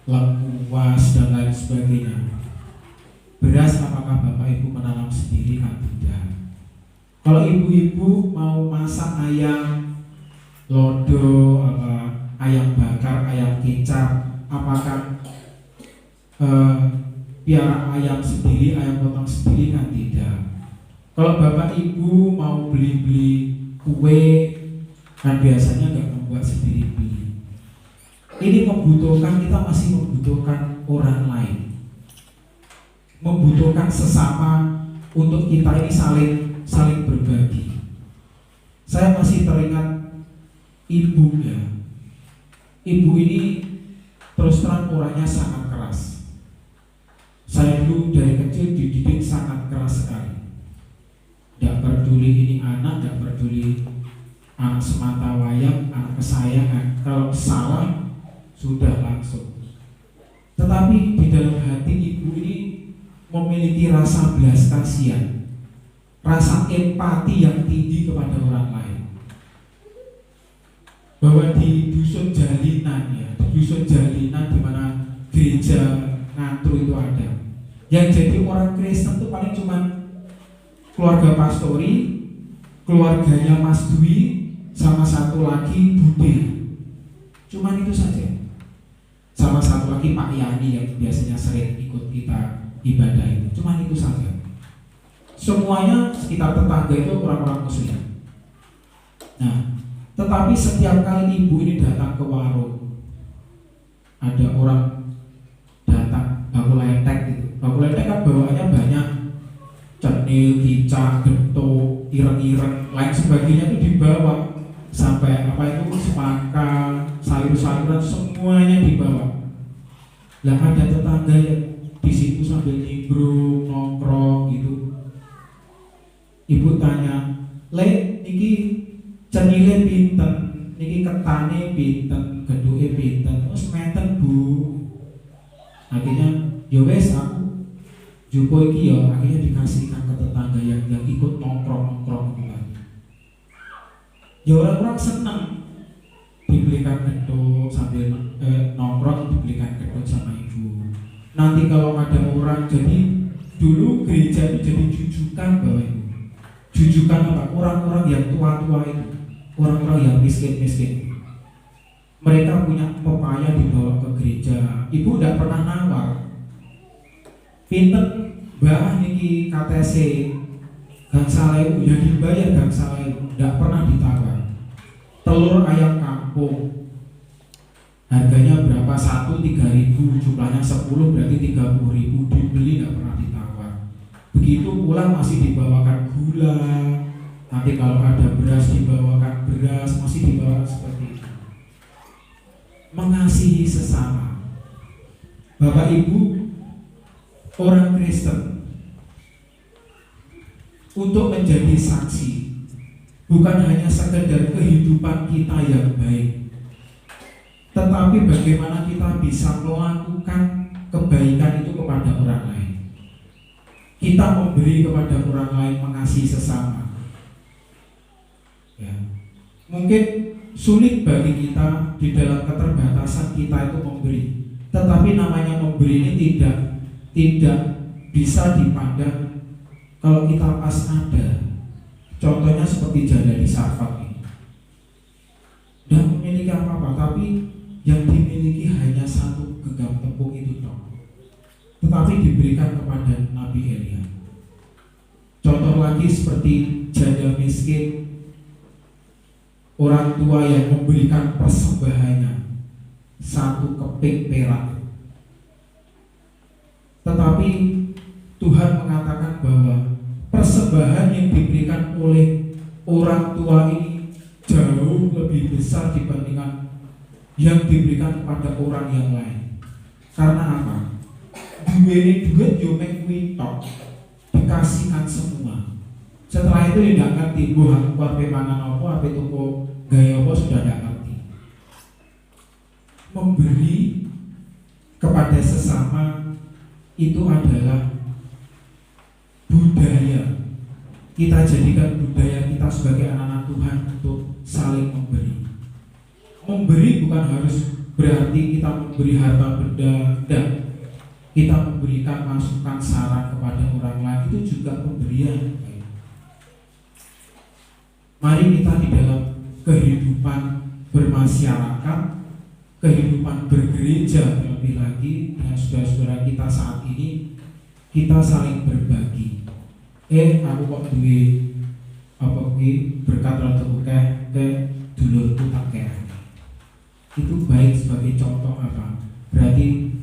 lengkuas dan lain sebagainya. Beras apakah Bapak Ibu menanam sendiri? Kan tidak. Kalau ibu-ibu mau masak ayam lodo, ayam bakar, ayam kecap, apakah piara ayam sendiri, ayam potong sendiri? Kan tidak. Kalau Bapak Ibu mau beli-beli kue, kan biasanya nggak membuat sendiri-beli. Ini membutuhkan, kita masih membutuhkan orang lain, membutuhkan sesama untuk kita ini saling berbagi. Saya masih teringat ibu ya. Ibu ini terus terang orangnya sangat keras. Saya dulu dari kecil dididik sangat keras sekali. Tidak peduli ini anak, tidak peduli anak semata wayang, anak kesayangan. Kalau salah sudah langsung. Tetapi di dalam hati ibu ini memiliki rasa belas kasihan, rasa empati yang tinggi kepada orang lain. Bahwa di dusun Jalinan, ya, di dusun Jalinan di mana gereja Ngantru itu ada, yang jadi orang Kristen itu paling cuma keluarga pastori, keluarganya Mas Dwi, sama satu lagi Bude. Cuman itu saja. Sama satu lagi Pak Yani yang biasanya sering ikut kita ibadah itu. Cuman itu saja. Semuanya sekitar tetangga itu orang-orang Muslim. Nah, tetapi setiap kali ibu ini datang ke warung, ada orang datang baku letek gitu. Baku letek kan bawaannya banyak, cenil, kicak, gento, ireng-ireng, lain sebagainya itu dibawa. Sampai apa itu semangka, sayur-sayuran semuanya dibawa. Lah ada tetangga yang di situ sambil nimbrung, nongkrong gitu. Ibu tanya, "Le, niki cenile pinten, niki ketane pinten, geduke pinten?" "Oh, semeten, Bu." Akhirnya, "Ya wes aku jupo iki ya." Akhirnya dikasihkan ke tetangga yang ikut nongkrong-nongkrong gitu. Ya orang-orang senang dibelikan gedung sambil nongkrong, dibelikan gedung sama ibu. Nanti kalau ada orang, jadi dulu gereja itu jadi jujukan Bapak Ibu. Jujukan apa? Orang-orang yang tua-tua itu, orang-orang yang miskin-miskin. Mereka punya pepaya dibawa ke gereja. Ibu tidak pernah nawar. Pinten Mbah niki KTC Gang Salewu, ya dibayar Gang Salewu, tidak pernah ditawar. Telur ayam kampung harganya berapa? 1 3.000, jumlahnya 10 berarti 30.000, dibeli tidak pernah ditawar. Begitu pulang masih dibawakan gula, nanti kalau ada beras dibawakan beras, masih dibawakan seperti itu. Mengasihi sesama. Bapak Ibu, orang Kristen untuk menjadi saksi bukan hanya sekedar kehidupan kita yang baik, tetapi bagaimana kita bisa melakukan kebaikan itu kepada orang lain. Kita memberi kepada orang lain, mengasihi sesama. Ya. Mungkin sulit bagi kita di dalam keterbatasan kita itu memberi, tetapi namanya memberi ini tidak bisa dipandang kalau kita pas ada. Contohnya seperti janda di Sarfat ini, tidak memiliki apa-apa, tapi yang dimiliki hanya 1 genggam tepung itu toh, tetapi diberikan kepada Nabi Elia. Contoh lagi seperti janda miskin, orang tua yang memberikan persembahannya 1 keping perak, tetapi Tuhan mengatakan bahwa persembahan yang diberikan oleh orang tua ini jauh lebih besar dibandingkan yang diberikan kepada orang yang lain. Karena apa? Duit yo mek kuwi tok, dikasihkan semua. Setelah itu tidak ngerti buah apa mangan apa tuku gaya apa, sudah tidak ngerti. Memberi kepada sesama itu adalah budaya. Kita jadikan budaya kita sebagai anak-anak Tuhan untuk saling memberi. Memberi bukan harus berarti kita memberi harta benda, tidak. Kita memberikan masukan saran kepada orang lain, itu juga pemberian. Mari kita di dalam kehidupan bermasyarakat, kehidupan bergereja, terlebih lagi dengan saudara-saudara kita saat ini, kita saling berbagi. Aku kok duwe apa kuwi berkat rada akeh dulurku tak kene. Itu baik sebagai contoh apa? Berarti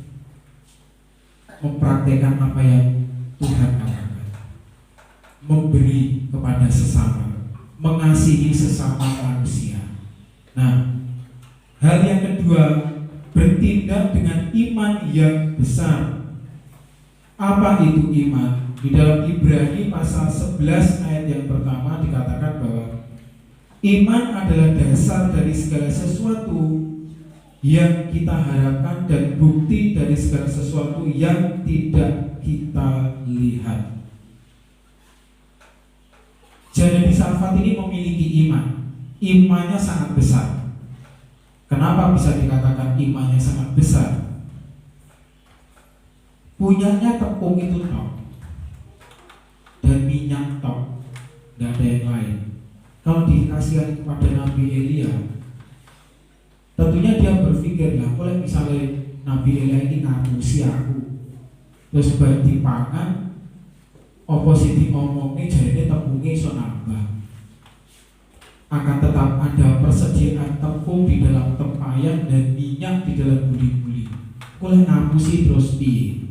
mempraktekkan apa yang Tuhan katakan. Memberi kepada sesama, mengasihi sesama manusia. Nah, hal yang kedua, bertindak dengan iman yang besar. Apa itu iman? Di dalam Ibrani pasal 11 ayat yang pertama dikatakan bahwa Iman adalah dasar dari segala sesuatu yang kita harapkan dan bukti dari segala sesuatu yang tidak kita lihat. Janda di Sarfat ini memiliki iman. Imannya sangat besar. Kenapa bisa dikatakan imannya sangat besar? Punyanya tepung itu tok dan minyak tok, tidak ada yang lain. Kalau dikasihkan kepada Nabi Elia, tentunya dia berpikir lah, boleh misalnya Nabi Elia ini ngapusi aku, terus berarti pangan, oposisi ngomongnya jadi tepungnya iso nambah. Akan tetap ada persediaan tepung di dalam tempayan dan minyak di dalam buli-buli. Boleh ngapusi terus piye?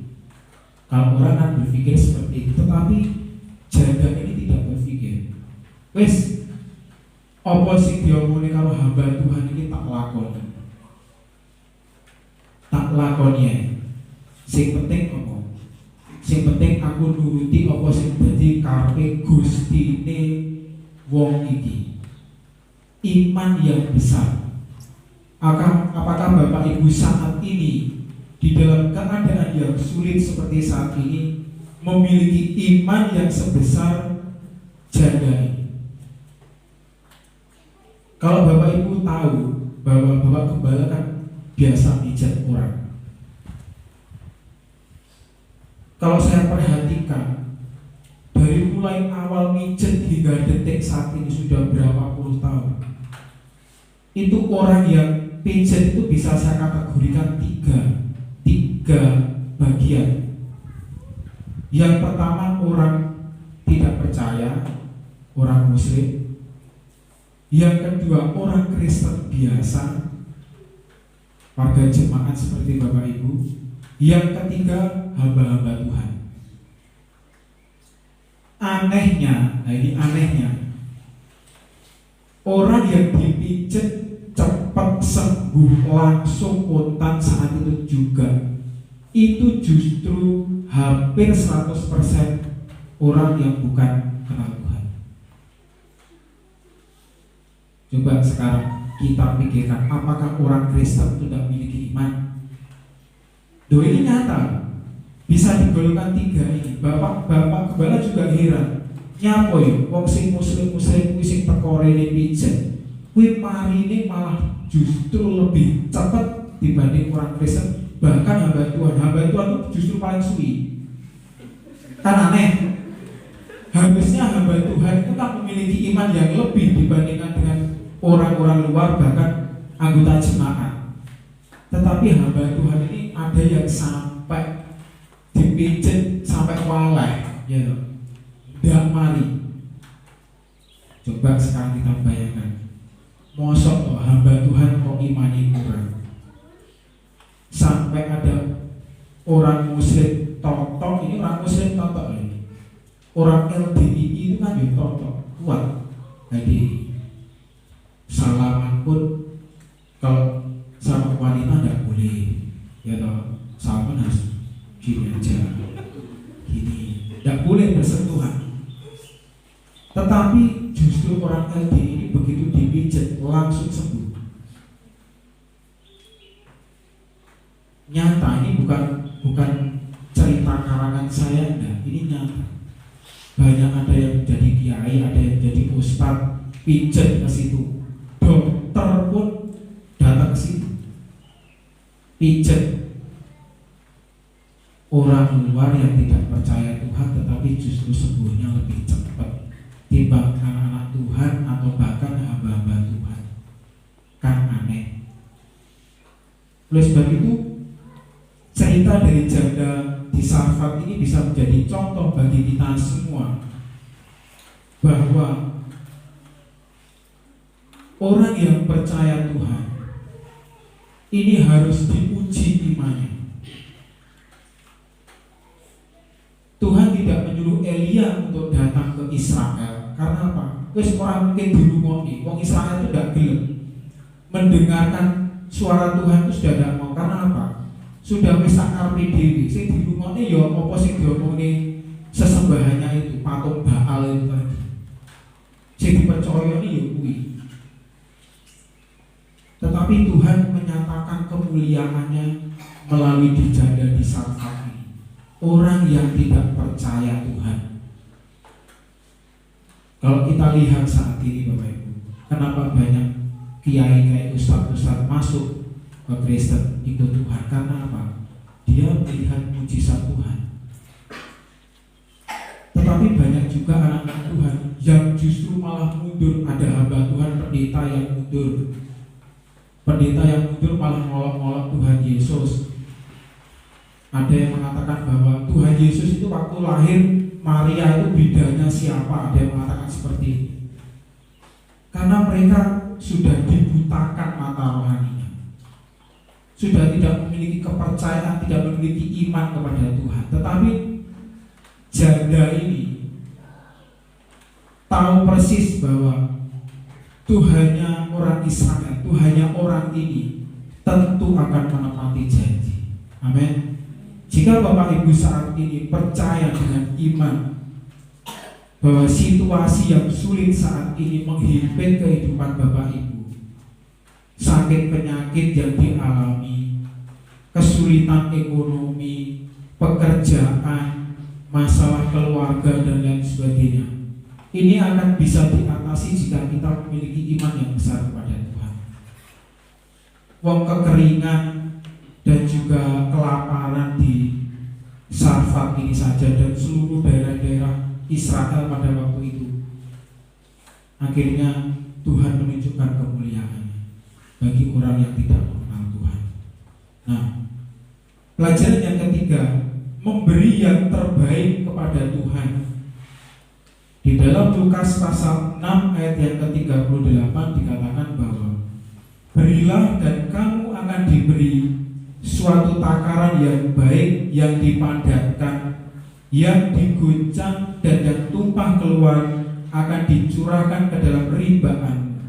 Kalau orang kan berpikir seperti itu, tetapi janda ini tidak berpikir. Wes, apa sih diomongin kalau hamba Tuhan ini tak lakoni ya. Sing penting apa? Sing penting aku nuruti apa sing dadi karepe Gustine wong iki. Iman yang besar. Apakah Bapak Ibu saat ini di dalam keadaan yang sulit seperti saat ini memiliki iman yang sebesar janda ini? Kalau Bapak Ibu tahu bahwa Bapak Gembala kan biasa pijat orang. Kalau saya perhatikan dari mulai awal mijet hingga detik saat ini sudah berapa puluh tahun, itu orang yang pijat itu bisa saya kategorikan tiga bagian. Yang pertama orang tidak percaya, orang Muslim. Yang kedua orang Kristen biasa, warga jemaat seperti Bapak Ibu. Yang ketiga hamba-hamba Tuhan. Anehnya, nah ini anehnya, orang yang dipijat cepat sembuh langsung kontan saat itu juga, itu justru hampir 100% orang yang bukan kenal Tuhan. Coba sekarang kita pikirkan, apakah orang Kristen tidak memiliki iman? Ini nyata, bisa digolongkan tiga ini. Bapak Gembala juga heran. Nyapa ya, wong sing muslim kuwi sing teko rene pijet, kuwi marine malah justru lebih cepat dibanding orang Kristen. Bahkan hamba Tuhan itu justru paling suwi. Kan aneh. Harusnya hamba Tuhan itu kan memiliki iman yang lebih dibandingkan dengan orang-orang luar, bahkan anggota jemaat. Tetapi hamba Tuhan ini ada yang sampai dipijit sampai waleh, ya loh. Ndak mari. Coba sekarang kita bayangkan, mosok toh hamba Tuhan kok imani kurang, sampai ada orang Muslim totok, ini orang Muslim totok ini, orang LDI itu kan ya totok kuat. Jadi salaman pun kalau sama wanita tidak boleh, ya toh, salaman harus gini aja, gini, tidak boleh bersentuhan. Tetapi justru orang LDI ini begitu dipijat langsung sembuh. Nyata, ini bukan cerita karangan saya, enggak, ini nyata. Banyak ada yang jadi kiai, ada yang jadi ustadz, pijat ke situ. Dokter pun datang ke situ, pijat. Orang luar yang tidak percaya Tuhan tetapi justru sembuhnya lebih cepat timbang anak-anak Tuhan atau bahkan hamba-hamba Tuhan. Kan aneh. Oleh sebab itu, cerita dari janda di Sarfat ini bisa menjadi contoh bagi kita semua bahwa orang yang percaya Tuhan ini harus diuji imannya. Tuhan tidak menyuruh Elia untuk datang ke Israel. Karena apa? Wes orang mungkin dirumoni, wong Israel itu tidak gelem mendengarkan suara Tuhan, itu sudah tidak mau. Karena apa? Sudah wis sakar dewi. Sing dirumoni ya apa sing diomongin sesembahannya itu, patung Baal itu tadi. Sing dipercaya ini ya kuwi. Tetapi Tuhan menyatakan kemuliaannya melalui dijanda di Sarfat ini. Orang yang tidak percaya Tuhan. Kalau kita lihat saat ini Bapak Ibu, kenapa banyak kiai ustaz-ustaz masuk ke Kristen ikut Tuhan? Karena apa? Dia melihat mujizat Tuhan. Tetapi banyak juga anak-anak Tuhan yang justru malah mundur. Ada hamba Tuhan pendeta yang mundur. Pendeta yang mundur malah ngolok-ngolok Tuhan Yesus. Ada yang mengatakan bahwa Tuhan Yesus itu waktu lahir Maria itu bidanya siapa? Ada yang mengatakan seperti ini. Karena mereka sudah dibutakan mata rohaninya, sudah tidak memiliki kepercayaan, tidak memiliki iman kepada Tuhan. Tetapi janda ini tahu persis bahwa Tuhannya orang Israel, Tuhannya orang ini tentu akan menepati janji. Amin. Jika Bapak Ibu saat ini percaya dengan iman bahwa situasi yang sulit saat ini menghimpit kehidupan Bapak Ibu, sakit penyakit yang dialami, kesulitan ekonomi, pekerjaan, masalah keluarga dan lain sebagainya, ini akan bisa diatasi jika kita memiliki iman yang besar kepada Tuhan. Wong kekeringan dan juga kelaparan di Sarfat ini saja dan seluruh daerah-daerah Israel pada waktu itu, akhirnya Tuhan menunjukkan kemuliaannya bagi orang yang tidak mengenal Tuhan. Nah, pelajaran yang ketiga, memberi yang terbaik kepada Tuhan. Di dalam Lukas pasal 6 ayat yang ke-38 dikatakan bahwa berilah dan kamu akan diberi suatu takaran yang baik, yang dipadatkan, yang diguncang dan yang tumpah keluar akan dicurahkan ke dalam ribaan.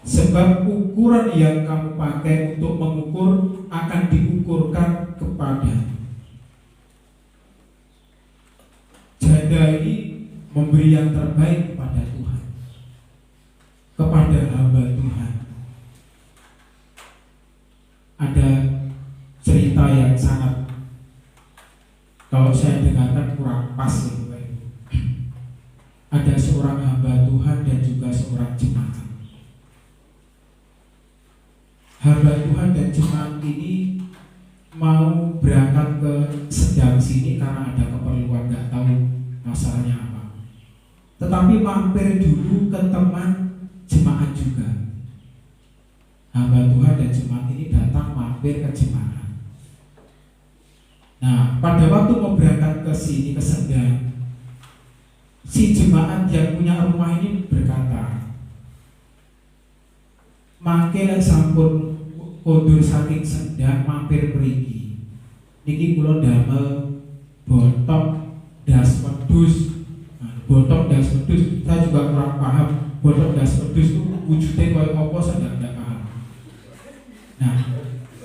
Sebab ukuran yang kamu pakai untuk mengukur akan diukurkan kepada. Janda ini memberi yang terbaik kepada Tuhan, kepada hamba Tuhan. Ada cerita yang sangat, kalau saya dengarkan kurang pas ya Bapak Ibu. Ada seorang hamba Tuhan dan juga seorang jemaat. Hamba Tuhan dan jemaat ini mau berangkat ke Sedang sini karena ada keperluan, nggak tahu masalahnya apa. Tetapi mampir dulu ke teman jemaat juga. Hamba Tuhan dan jemaat ini datang mampir ke jemaat. Nah, pada waktu mau berangkat ke sini ke Sedang, si jemaat yang punya rumah ini berkata, mangke sampun kondur saking Sedang mampir mriki. Niki kula damel botok das wedhus. Nah, botok das wedhus saya juga kurang paham. Botok das wedhus itu wujudnya kaya apa saya tidak paham. Nah,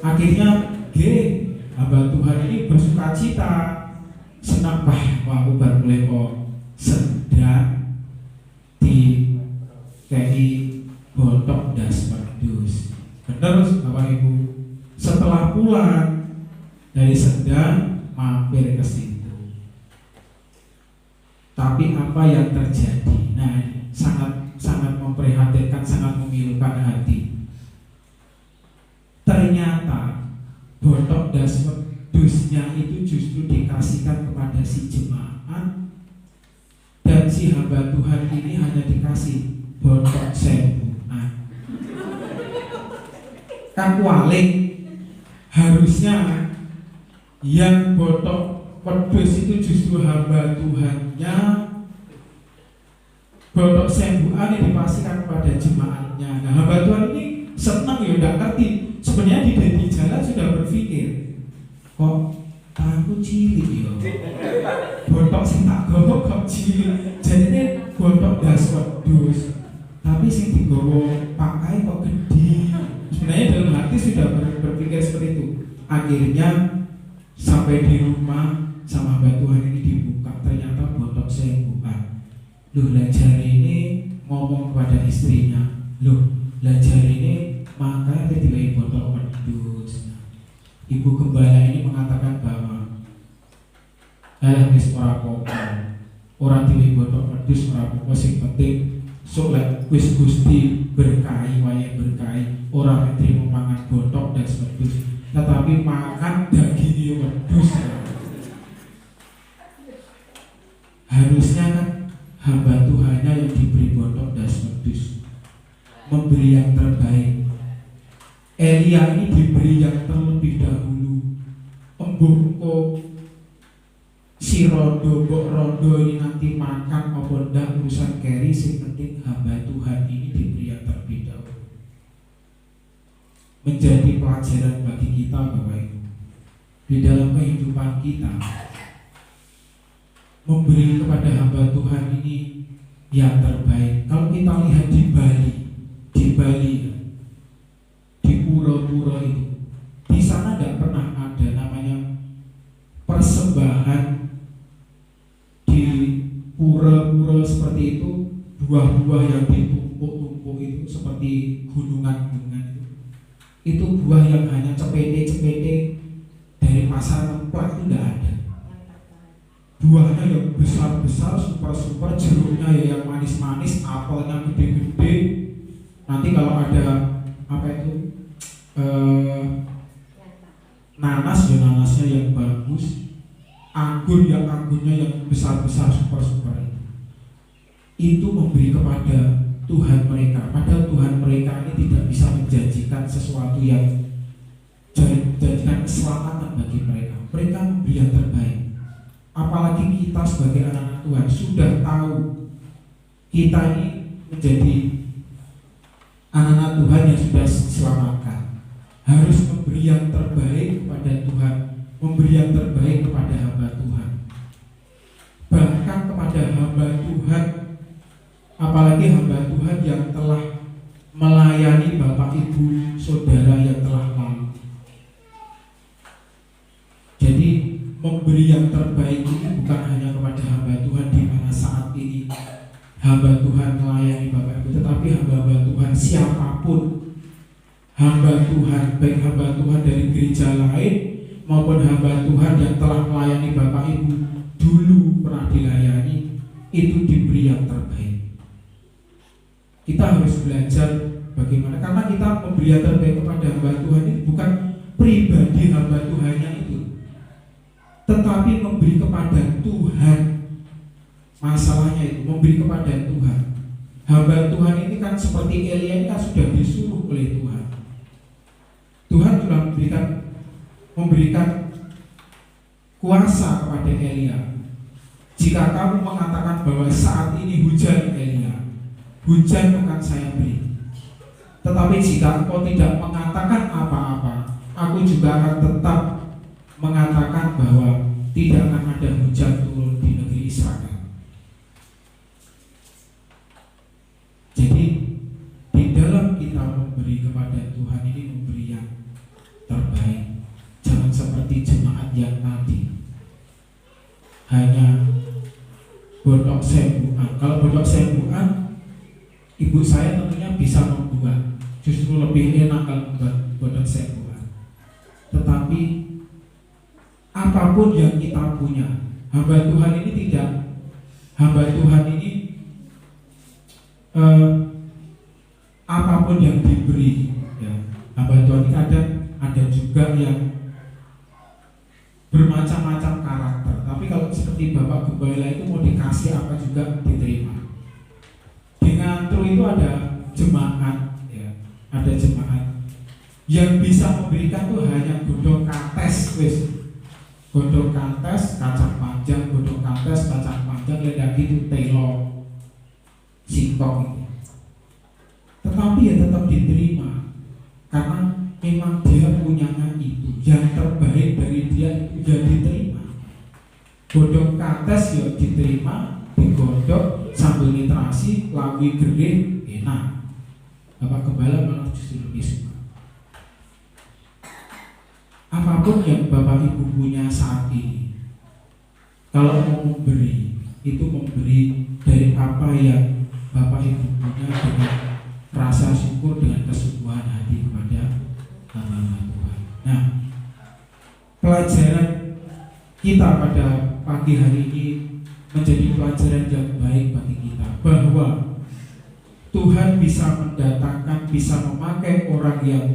akhirnya hamba Tuhan ini bersuka cita, senang aku baru mulai kok Sedang di kei botok das wedhus. Bener Bapak Ibu. Setelah pulang dari Sedang mampir ke situ. Tapi apa yang terjadi? Nah, sangat memprihatinkan, sangat memilukan hati. Ternyata botok das wedhusnya itu justru dikasihkan kepada si jemaat, dan si hamba Tuhan ini hanya dikasih botok sembuhan. Kan walik, harusnya yang botok wedhus itu justru hamba Tuhannya, botok sembuhan yang dipasihkan kepada jemaatnya. Nah, hamba Tuhan ini senang ya, tidak ngerti. Sebenarnya di jalan sudah berpikir, kok tanganku cilik ya, botok sing tak gowo kok cilik. Jadinya botok das wedhus, tapi sing digowo pakai kok gede. Sebenarnya dalam hati sudah berpikir seperti itu. Akhirnya sampai di rumah sama hamba Tuhan ini dibuka, ternyata botok sembuhan. Loh, lah jari ini ngomong kepada istrinya, loh lah jari ini makanya diwai botol wedhus. Ibu gembala ini mengatakan bahwa wis ora apa-apa, ora diwai botol wedhus ora apa-apa, sing penting sok lek wis Gusti berkahi wae berkahi, ora metrimo mangan botok dan wedhus, tetapi makan daging wedhus. Harusnya kan hamba Tuhannya yang diberi botok dan wedhus memberi yang terbaik. Elia ini diberi yang terlebih dahulu. Embungko si rondo, mbok rondo ini nanti makan apa ndak urusan keri, sing penting hamba Tuhan ini diberi yang terlebih dahulu. Menjadi pelajaran bagi kita Bapak Ibu di dalam kehidupan kita, memberi kepada hamba Tuhan ini yang terbaik. Kalau kita lihat di Bali di pura-pura itu, di sana tidak pernah ada namanya persembahan di pura-pura seperti itu, buah-buah yang ditumpuk-tumpuk itu seperti gunungan-gunungan itu buah yang hanya cepete-cepete dari pasar tempat itu tidak ada. Buahnya yang besar-besar, super-super, jeruknya ya yang manis-manis, apelnya gede-gede. Nanti kalau ada apa itu nanas ya nanasnya yang bagus, anggur ya anggurnya yang besar-besar, super-super itu memberi kepada Tuhan mereka. Padahal Tuhan mereka ini tidak bisa menjanjikan sesuatu yang menjanjikan keselamatan bagi mereka. Mereka memberi yang terbaik. Apalagi kita sebagai anak-anak Tuhan sudah tahu kita ini menjadi anak-anak Tuhan yang sudah diselamatkan, harus memberi yang terbaik kepada Tuhan, memberi yang terbaik kepada hamba Tuhan, bahkan kepada hamba Tuhan, apalagi hamba Tuhan yang telah melayani Bapak Ibu Saudara yang telah lalu. Jadi memberi yang terbaik ini bukan hanya kepada hamba Tuhan di mana saat ini hamba Tuhan melayani Bapak Ibu, tetapi hamba Tuhan siapapun, hamba Tuhan, baik hamba Tuhan dari gereja lain maupun hamba Tuhan yang telah melayani Bapak Ibu dulu pernah dilayani, itu diberi yang terbaik. Kita harus belajar bagaimana, karena kita memberi yang terbaik kepada hamba Tuhan itu bukan pribadi hamba Tuhannya itu, tetapi memberi kepada Tuhan. Masalahnya itu memberi kepada Tuhan. Hamba Tuhan ini kan seperti Elia ini kan sudah disuruh oleh Tuhan. Tuhan sudah memberikan kuasa kepada Elia. Jika kamu mengatakan bahwa saat ini hujan Elia, hujan akan saya beri. Tetapi jika engkau tidak mengatakan apa-apa, aku juga akan tetap mengatakan bahwa tidak akan ada hujan turun di negeri Israel. Jadi di dalam kita memberi kepada Tuhan ini memberi yang terbaik. Jangan seperti jemaat yang tadi hanya botok sembuhan. Kalau botok sembuhan, ibu saya tentunya bisa membuat, justru lebih enak kalau membuat botok sembuhan. Tetapi apapun yang kita punya, hamba Tuhan ini tidak, hamba Tuhan ini apapun yang diberi, ya, hamba Tuhan ini ada juga yang bermacam-macam karakter. Tapi kalau seperti Bapak Gembala itu mau dikasih apa juga diterima. Di Ngantru itu ada jemaat, ya, ada jemaat yang bisa memberikan tuh hanya godong kates, godong kates, kacang panjang, godong kates, kacang panjang, lagi itu telo, singkong itu. Tetapi ya tetap diterima karena memang dia punyanya itu, yang terbaik dari dia itu ya diterima. Godong kates ya diterima, digodok sambil literasi, lawi gering, enak. Bapak Gembala malah justru lebih suka. Apapun yang Bapak Ibu punya saat ini, kalau mau memberi, itu memberi dari apa yang Bapak Ibu punya dengan rasa syukur dengan kesungguhan hati kepada hamba Tuhan. Nah, pelajaran kita pada pagi hari ini menjadi pelajaran yang baik bagi kita, bahwa Tuhan bisa mendatangkan, bisa memakai orang yang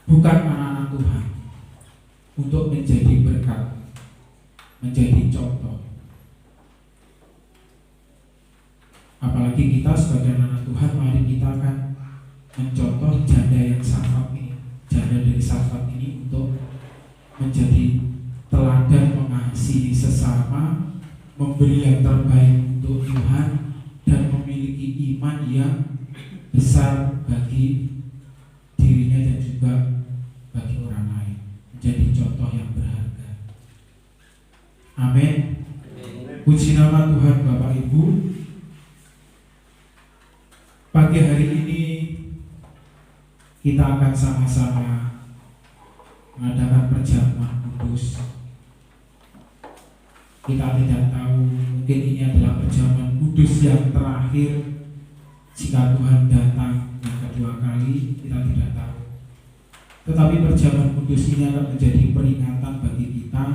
bukan anak-anak Tuhan untuk menjadi berkat, menjadi contoh. Apalagi kita sebagai anak Tuhan, mari kita akan mencontoh janda yang Sarfat ini, janda dari Sarfat ini, untuk menjadi teladan mengasihi sesama, memberi yang terbaik untuk Tuhan, dan memiliki iman yang besar bagi dirinya dan juga bagi orang lain, menjadi contoh yang berharga. Amin. Puji nama Tuhan. Bapak Ibu, pagi hari ini kita akan sama-sama mengadakan perjamuan kudus. Kita tidak tahu, mungkin ini adalah perjamuan kudus yang terakhir. Jika Tuhan datang yang kedua kali, kita tidak tahu. Tetapi perjamuan kudus ini akan menjadi peringatan bagi kita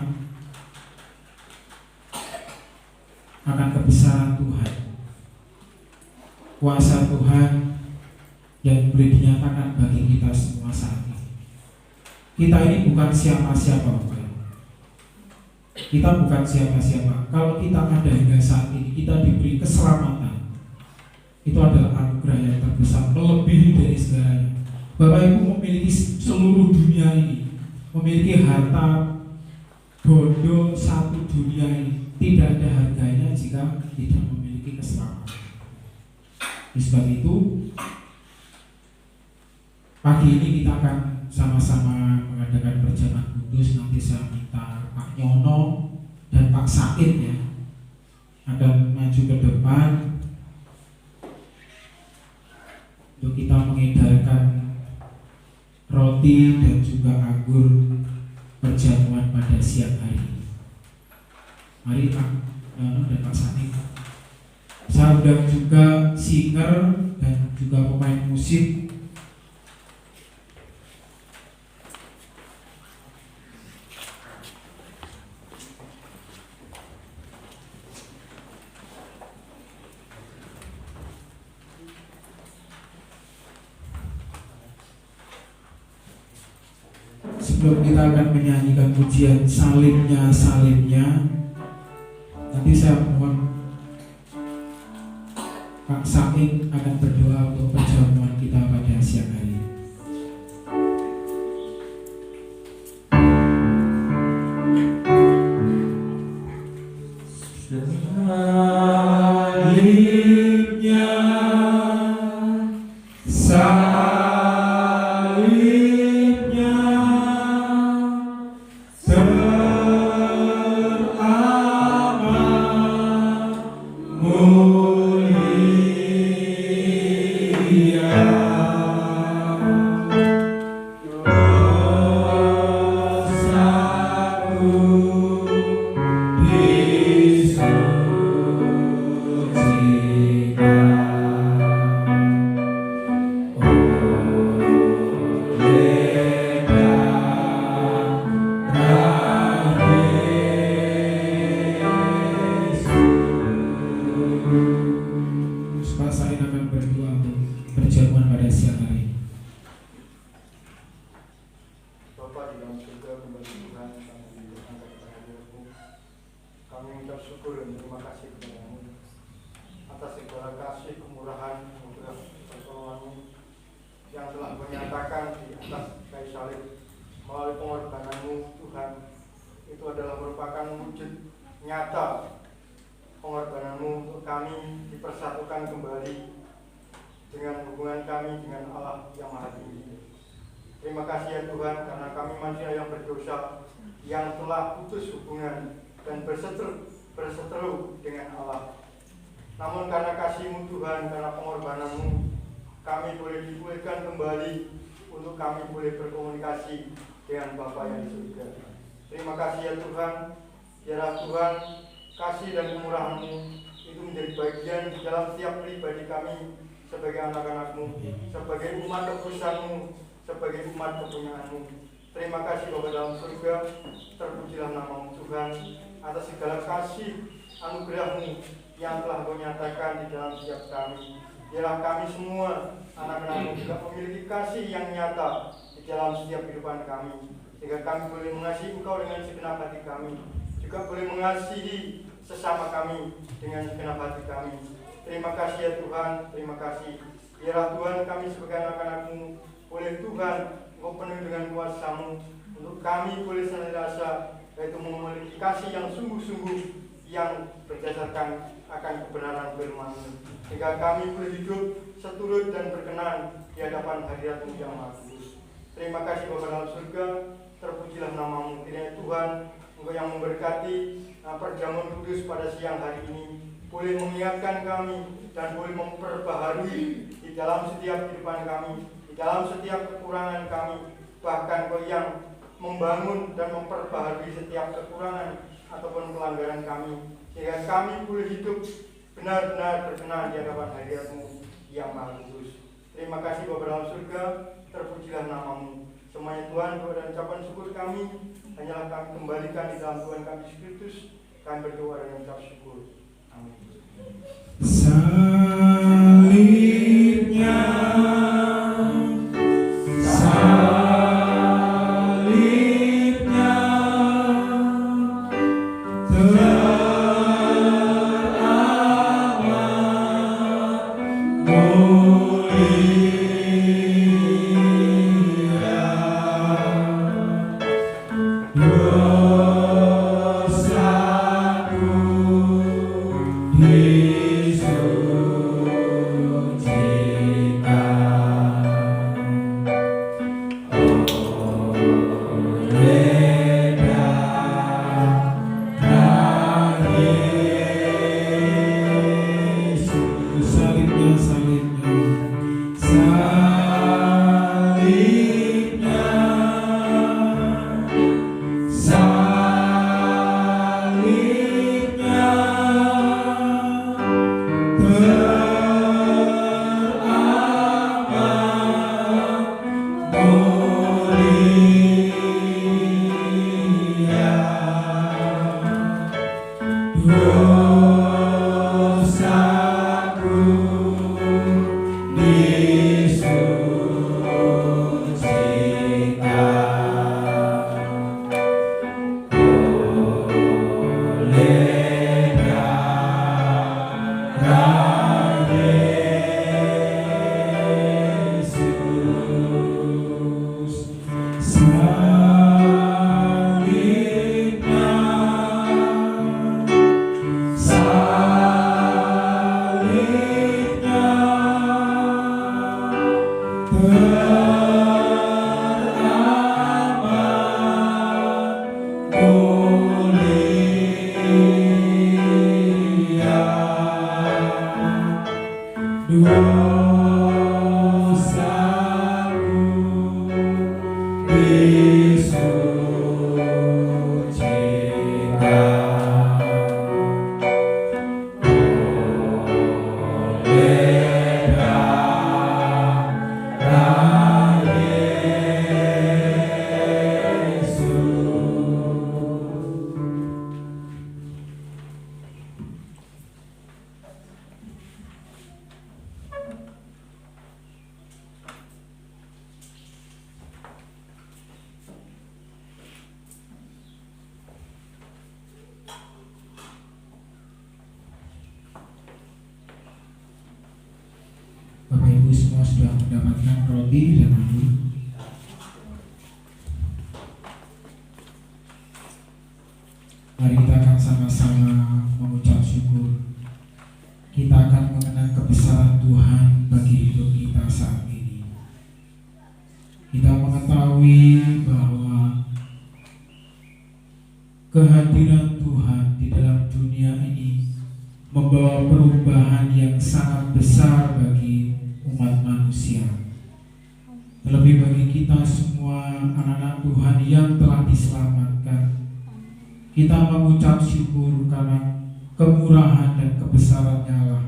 akan kebesaran Tuhan, kuasa Tuhan yang boleh dinyatakan bagi kita semua saat ini. Kita ini bukan siapa-siapa, Bapak. Kita bukan siapa-siapa. Kalau kita ada hingga saat ini, kita diberi keselamatan. Itu adalah anugerah yang terbesar, melebihi dari segalanya. Bapak Ibu memiliki seluruh dunia ini, memiliki harta bondo satu dunia ini, tidak ada harganya jika tidak memiliki keselamatan. Oleh sebab itu, pagi ini kita akan sama-sama mengadakan perjamuan kudus. Nanti saya minta Pak Nyono dan Pak Said ya akan maju ke depan untuk kita mengedarkan roti dan juga anggur perjamuan pada siang hari ini. Mari Pak Nyono dan Pak Said. Saya undang juga singer dan juga pemain musik. Sebelum kita akan menyanyikan pujian salibnya, nanti saya mohon Pak Said akan berdoa untuk perjamuan kita pada siang hari ini. sebagai anak-anak-Mu, sebagai umat tebusan-Mu, sebagai umat kepunyaan-Mu. Terima kasih Bapa dalam surga, terpujilah nama-Mu Tuhan atas segala kasih anugerah-Mu yang telah Kau nyatakan di dalam setiap kami. Biarlah kami semua anak-anak-Mu juga memiliki kasih yang nyata di dalam setiap kehidupan kami, sehingga kami boleh mengasihi Engkau dengan segenap hati kami, juga boleh mengasihi sesama kami dengan segenap hati kami. Terima kasih ya Tuhan, terima kasih. Biarlah Tuhan kami sebagai anak-anak-Mu boleh Tuhan Engkau penuhi dengan kuasa-Mu, untuk kami boleh senantiasa yaitu memiliki kasih yang sungguh-sungguh yang berdasarkan akan kebenaran firman-Mu, sehingga kami boleh hidup seturut dan berkenan di hadapan hadirat-Mu yang Maha Kudus. Terima kasih Bapa dalam surga, terpujilah nama-Mu. Kiranya Tuhan Engkau yang memberkati perjamuan kudus pada siang hari ini boleh mengingatkan kami dan boleh memperbaharui di dalam setiap kehidupan kami, di dalam setiap kekurangan kami, bahkan Kau yang membangun dan memperbaharui setiap kekurangan ataupun pelanggaran kami, sehingga kami boleh hidup benar-benar berkenan di hadapan hadirat-Mu yang Maha Kudus. Terima kasih Bapa dalam surga, terpujilah nama-Mu. Semuanya Tuhan, doa dan ucapan syukur kami hanyalah kami kembalikan di dalam Tuhan kami Yesus Kristus. Kami berdoa dan mengucap syukur. Amin. Salibnya, Bapak Ibu semua sudah mendapatkan roti dan anggur. Mari kita akan sama-sama mengucap syukur. Kita akan mengenang kebesaran Tuhan bagi hidup kita saat ini. Kita mengetahui bahwa kehadiran Tuhan di dalam dunia ini membawa perubahan yang sangat besar bagi umat manusia. Terlebih bagi kita semua anak-anak Tuhan yang telah diselamatkan, kita mengucap syukur karena kemurahan dan kebesaran-Nya Allah.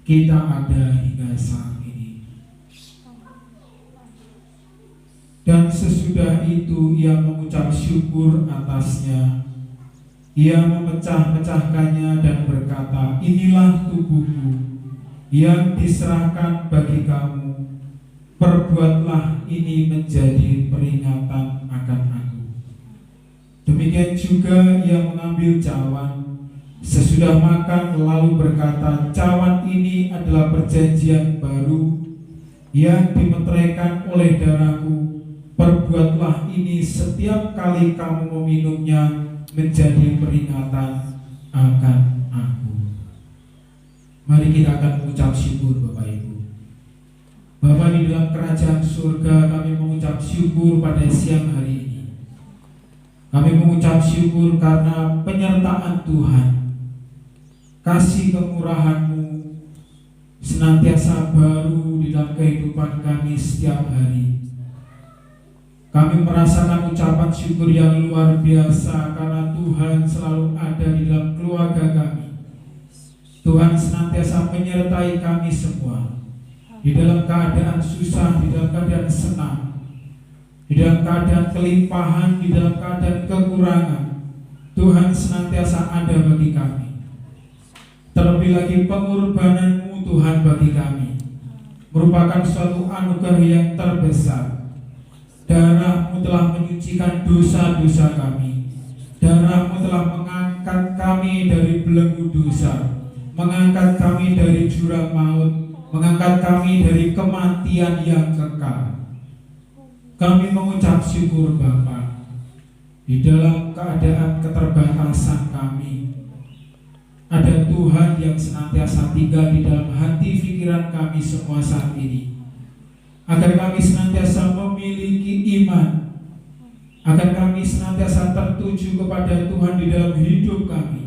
kita ada hingga saat ini. Dan sesudah itu ia mengucap syukur atasnya. Ia memecah-mecahkannya dan berkata, "Inilah tubuhku yang diserahkan bagi kamu. Perbuatlah ini menjadi peringatan akan aku." Demikian juga ia mengambil cawan sesudah makan, lalu berkata, "Cawan ini adalah perjanjian baru yang dimeteraikan oleh darahku. Perbuatlah ini setiap kali kamu meminumnya menjadi peringatan akan aku." Mari kita akan mengucap syukur Bapak Ibu. Bapa di dalam kerajaan surga, kami mengucap syukur pada siang hari ini. Kami mengucap syukur karena penyertaan Tuhan, kasih kemurahan-Mu senantiasa baru di dalam kehidupan kami setiap hari. Kami merasakan ucapan syukur yang luar biasa karena Tuhan selalu ada di dalam keluarga kami. Tuhan senantiasa menyertai kami semua, di dalam keadaan susah, di dalam keadaan senang, di dalam keadaan kelimpahan, di dalam keadaan kekurangan. Tuhan senantiasa ada bagi kami. Terlebih lagi pengorbanan-Mu Tuhan bagi kami merupakan suatu anugerah yang terbesar. Darah-Mu telah menyucikan dosa-dosa kami. Darah-Mu telah mengangkat kami dari belenggu dosa, mengangkat kami dari jurang maut, mengangkat kami dari kematian yang kekal. Kami mengucap syukur Bapa. Di dalam keadaan keterbatasan kami, ada Tuhan yang senantiasa tinggal di dalam hati pikiran kami semua saat ini, agar kami senantiasa memiliki iman, agar kami senantiasa tertuju kepada Tuhan di dalam hidup kami.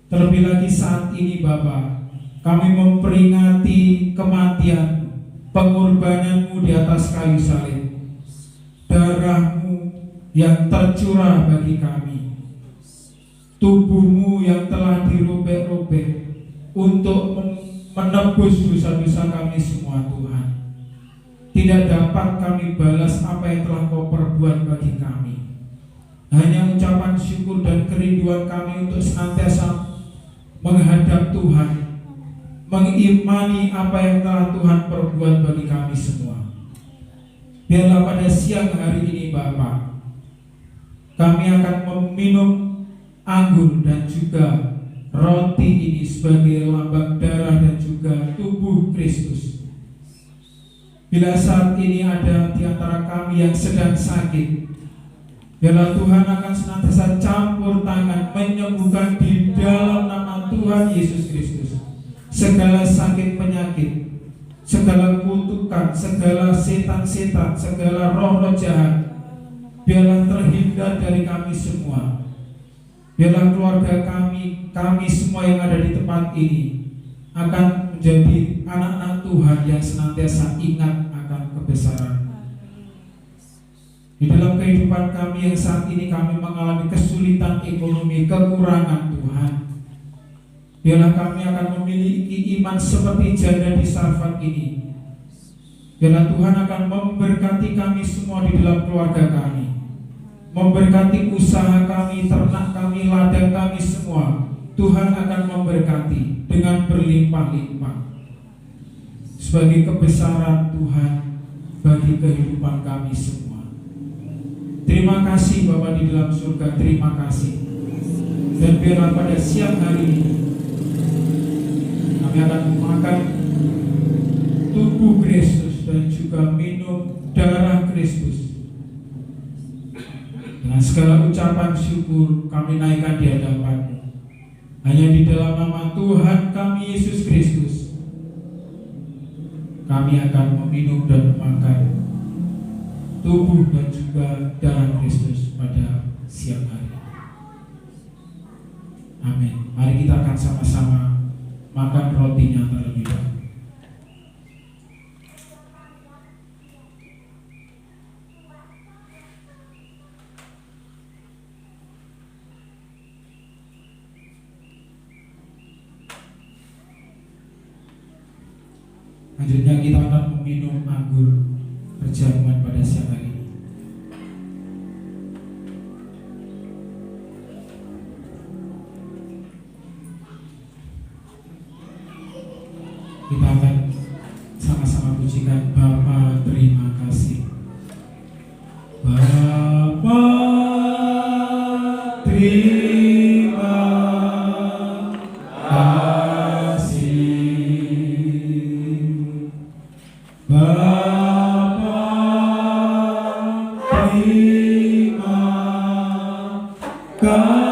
Terlebih lagi saat ini Bapa, kami memperingati kematian, pengorbanan-Mu di atas kayu salib, darah-Mu yang tercurah bagi kami, tubuh-Mu yang telah dirobek-robek untuk menebus dosa-dosa kami semua Tuhan. Tidak dapat kami balas apa yang telah Kau perbuat bagi kami. Hanya ucapan syukur dan kerinduan kami untuk senantiasa menghadap Tuhan, mengimani apa yang telah Tuhan perbuat bagi kami semua. Biarlah pada siang hari ini Bapa, kami akan meminum anggur dan juga roti ini sebagai lambang darah dan juga tubuh Kristus. Bila saat ini ada di antara kami yang sedang sakit, biarlah Tuhan akan senantiasa campur tangan menyembuhkan di dalam nama Tuhan Yesus Kristus segala sakit penyakit, segala kutukan, segala setan-setan, segala roh-roh jahat. Biarlah terhindar dari kami semua. Biarlah keluarga kami semua yang ada di tempat ini akan menjadi anak-anak Tuhan yang senantiasa ingat akan kebesaran. Di dalam kehidupan kami yang saat ini kami mengalami kesulitan ekonomi, kekurangan Tuhan, biarlah kami akan memiliki iman seperti janda di Sarfat ini. Biarlah Tuhan akan memberkati kami semua di dalam keluarga kami, memberkati usaha kami, ternak kami, ladang kami semua. Tuhan akan memberkati dengan berlimpah-limpah sebagai kebesaran Tuhan bagi kehidupan kami semua. Terima kasih Bapa di dalam surga, terima kasih. Dan biarlah pada siang hari ini kami akan memakan tubuh Kristus dan juga minum darah Kristus. Dengan segala ucapan syukur kami naikkan di hadapan-Mu. Hanya di dalam nama Tuhan kami Yesus Kristus kami akan meminum dan memakan tubuh dan juga darah Kristus pada siang hari. Amin. Mari kita akan sama-sama makan rotinya terlebih dahulu. Selanjutnya kita akan meminum anggur perjamuan pada siang hari ini. Kita akan sama-sama pujikan Bapa terima kasih. Bapa terima kasih. Bapa terima kasih.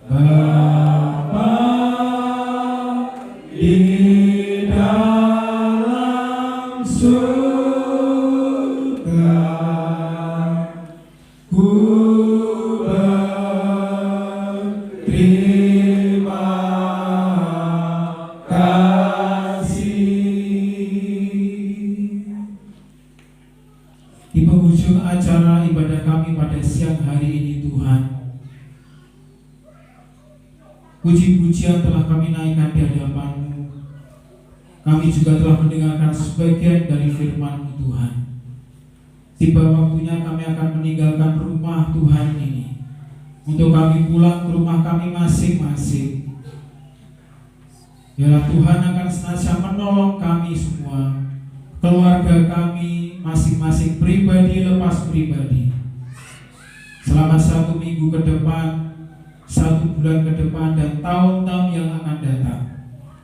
Bapa di dalam surga, ku berterima kasih. Di penghujung acara ibadah kami pada siang hari ini, Tuhan, puji-pujian telah kami naikkan di hadapan-Mu. Kami juga telah mendengarkan sebagian dari firman-Mu, Tuhan. Tiba waktunya kami akan meninggalkan rumah Tuhan ini, untuk kami pulang ke rumah kami masing-masing. Biarlah Tuhan akan senantiasa menolong kami semua, keluarga kami masing-masing, pribadi lepas pribadi, selama 1 minggu ke depan, 1 bulan ke depan, dan tahun-tahun yang akan datang.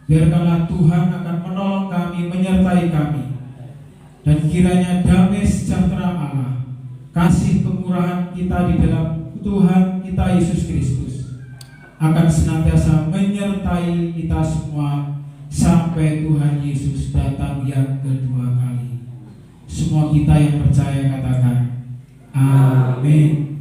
Biarkanlah Tuhan akan menolong kami, menyertai kami, dan kiranya damai sejahtera Allah, kasih kemurahan kita di dalam Tuhan kita Yesus Kristus akan senantiasa menyertai kita semua sampai Tuhan Yesus datang yang kedua kali. Semua kita yang percaya katakan amin.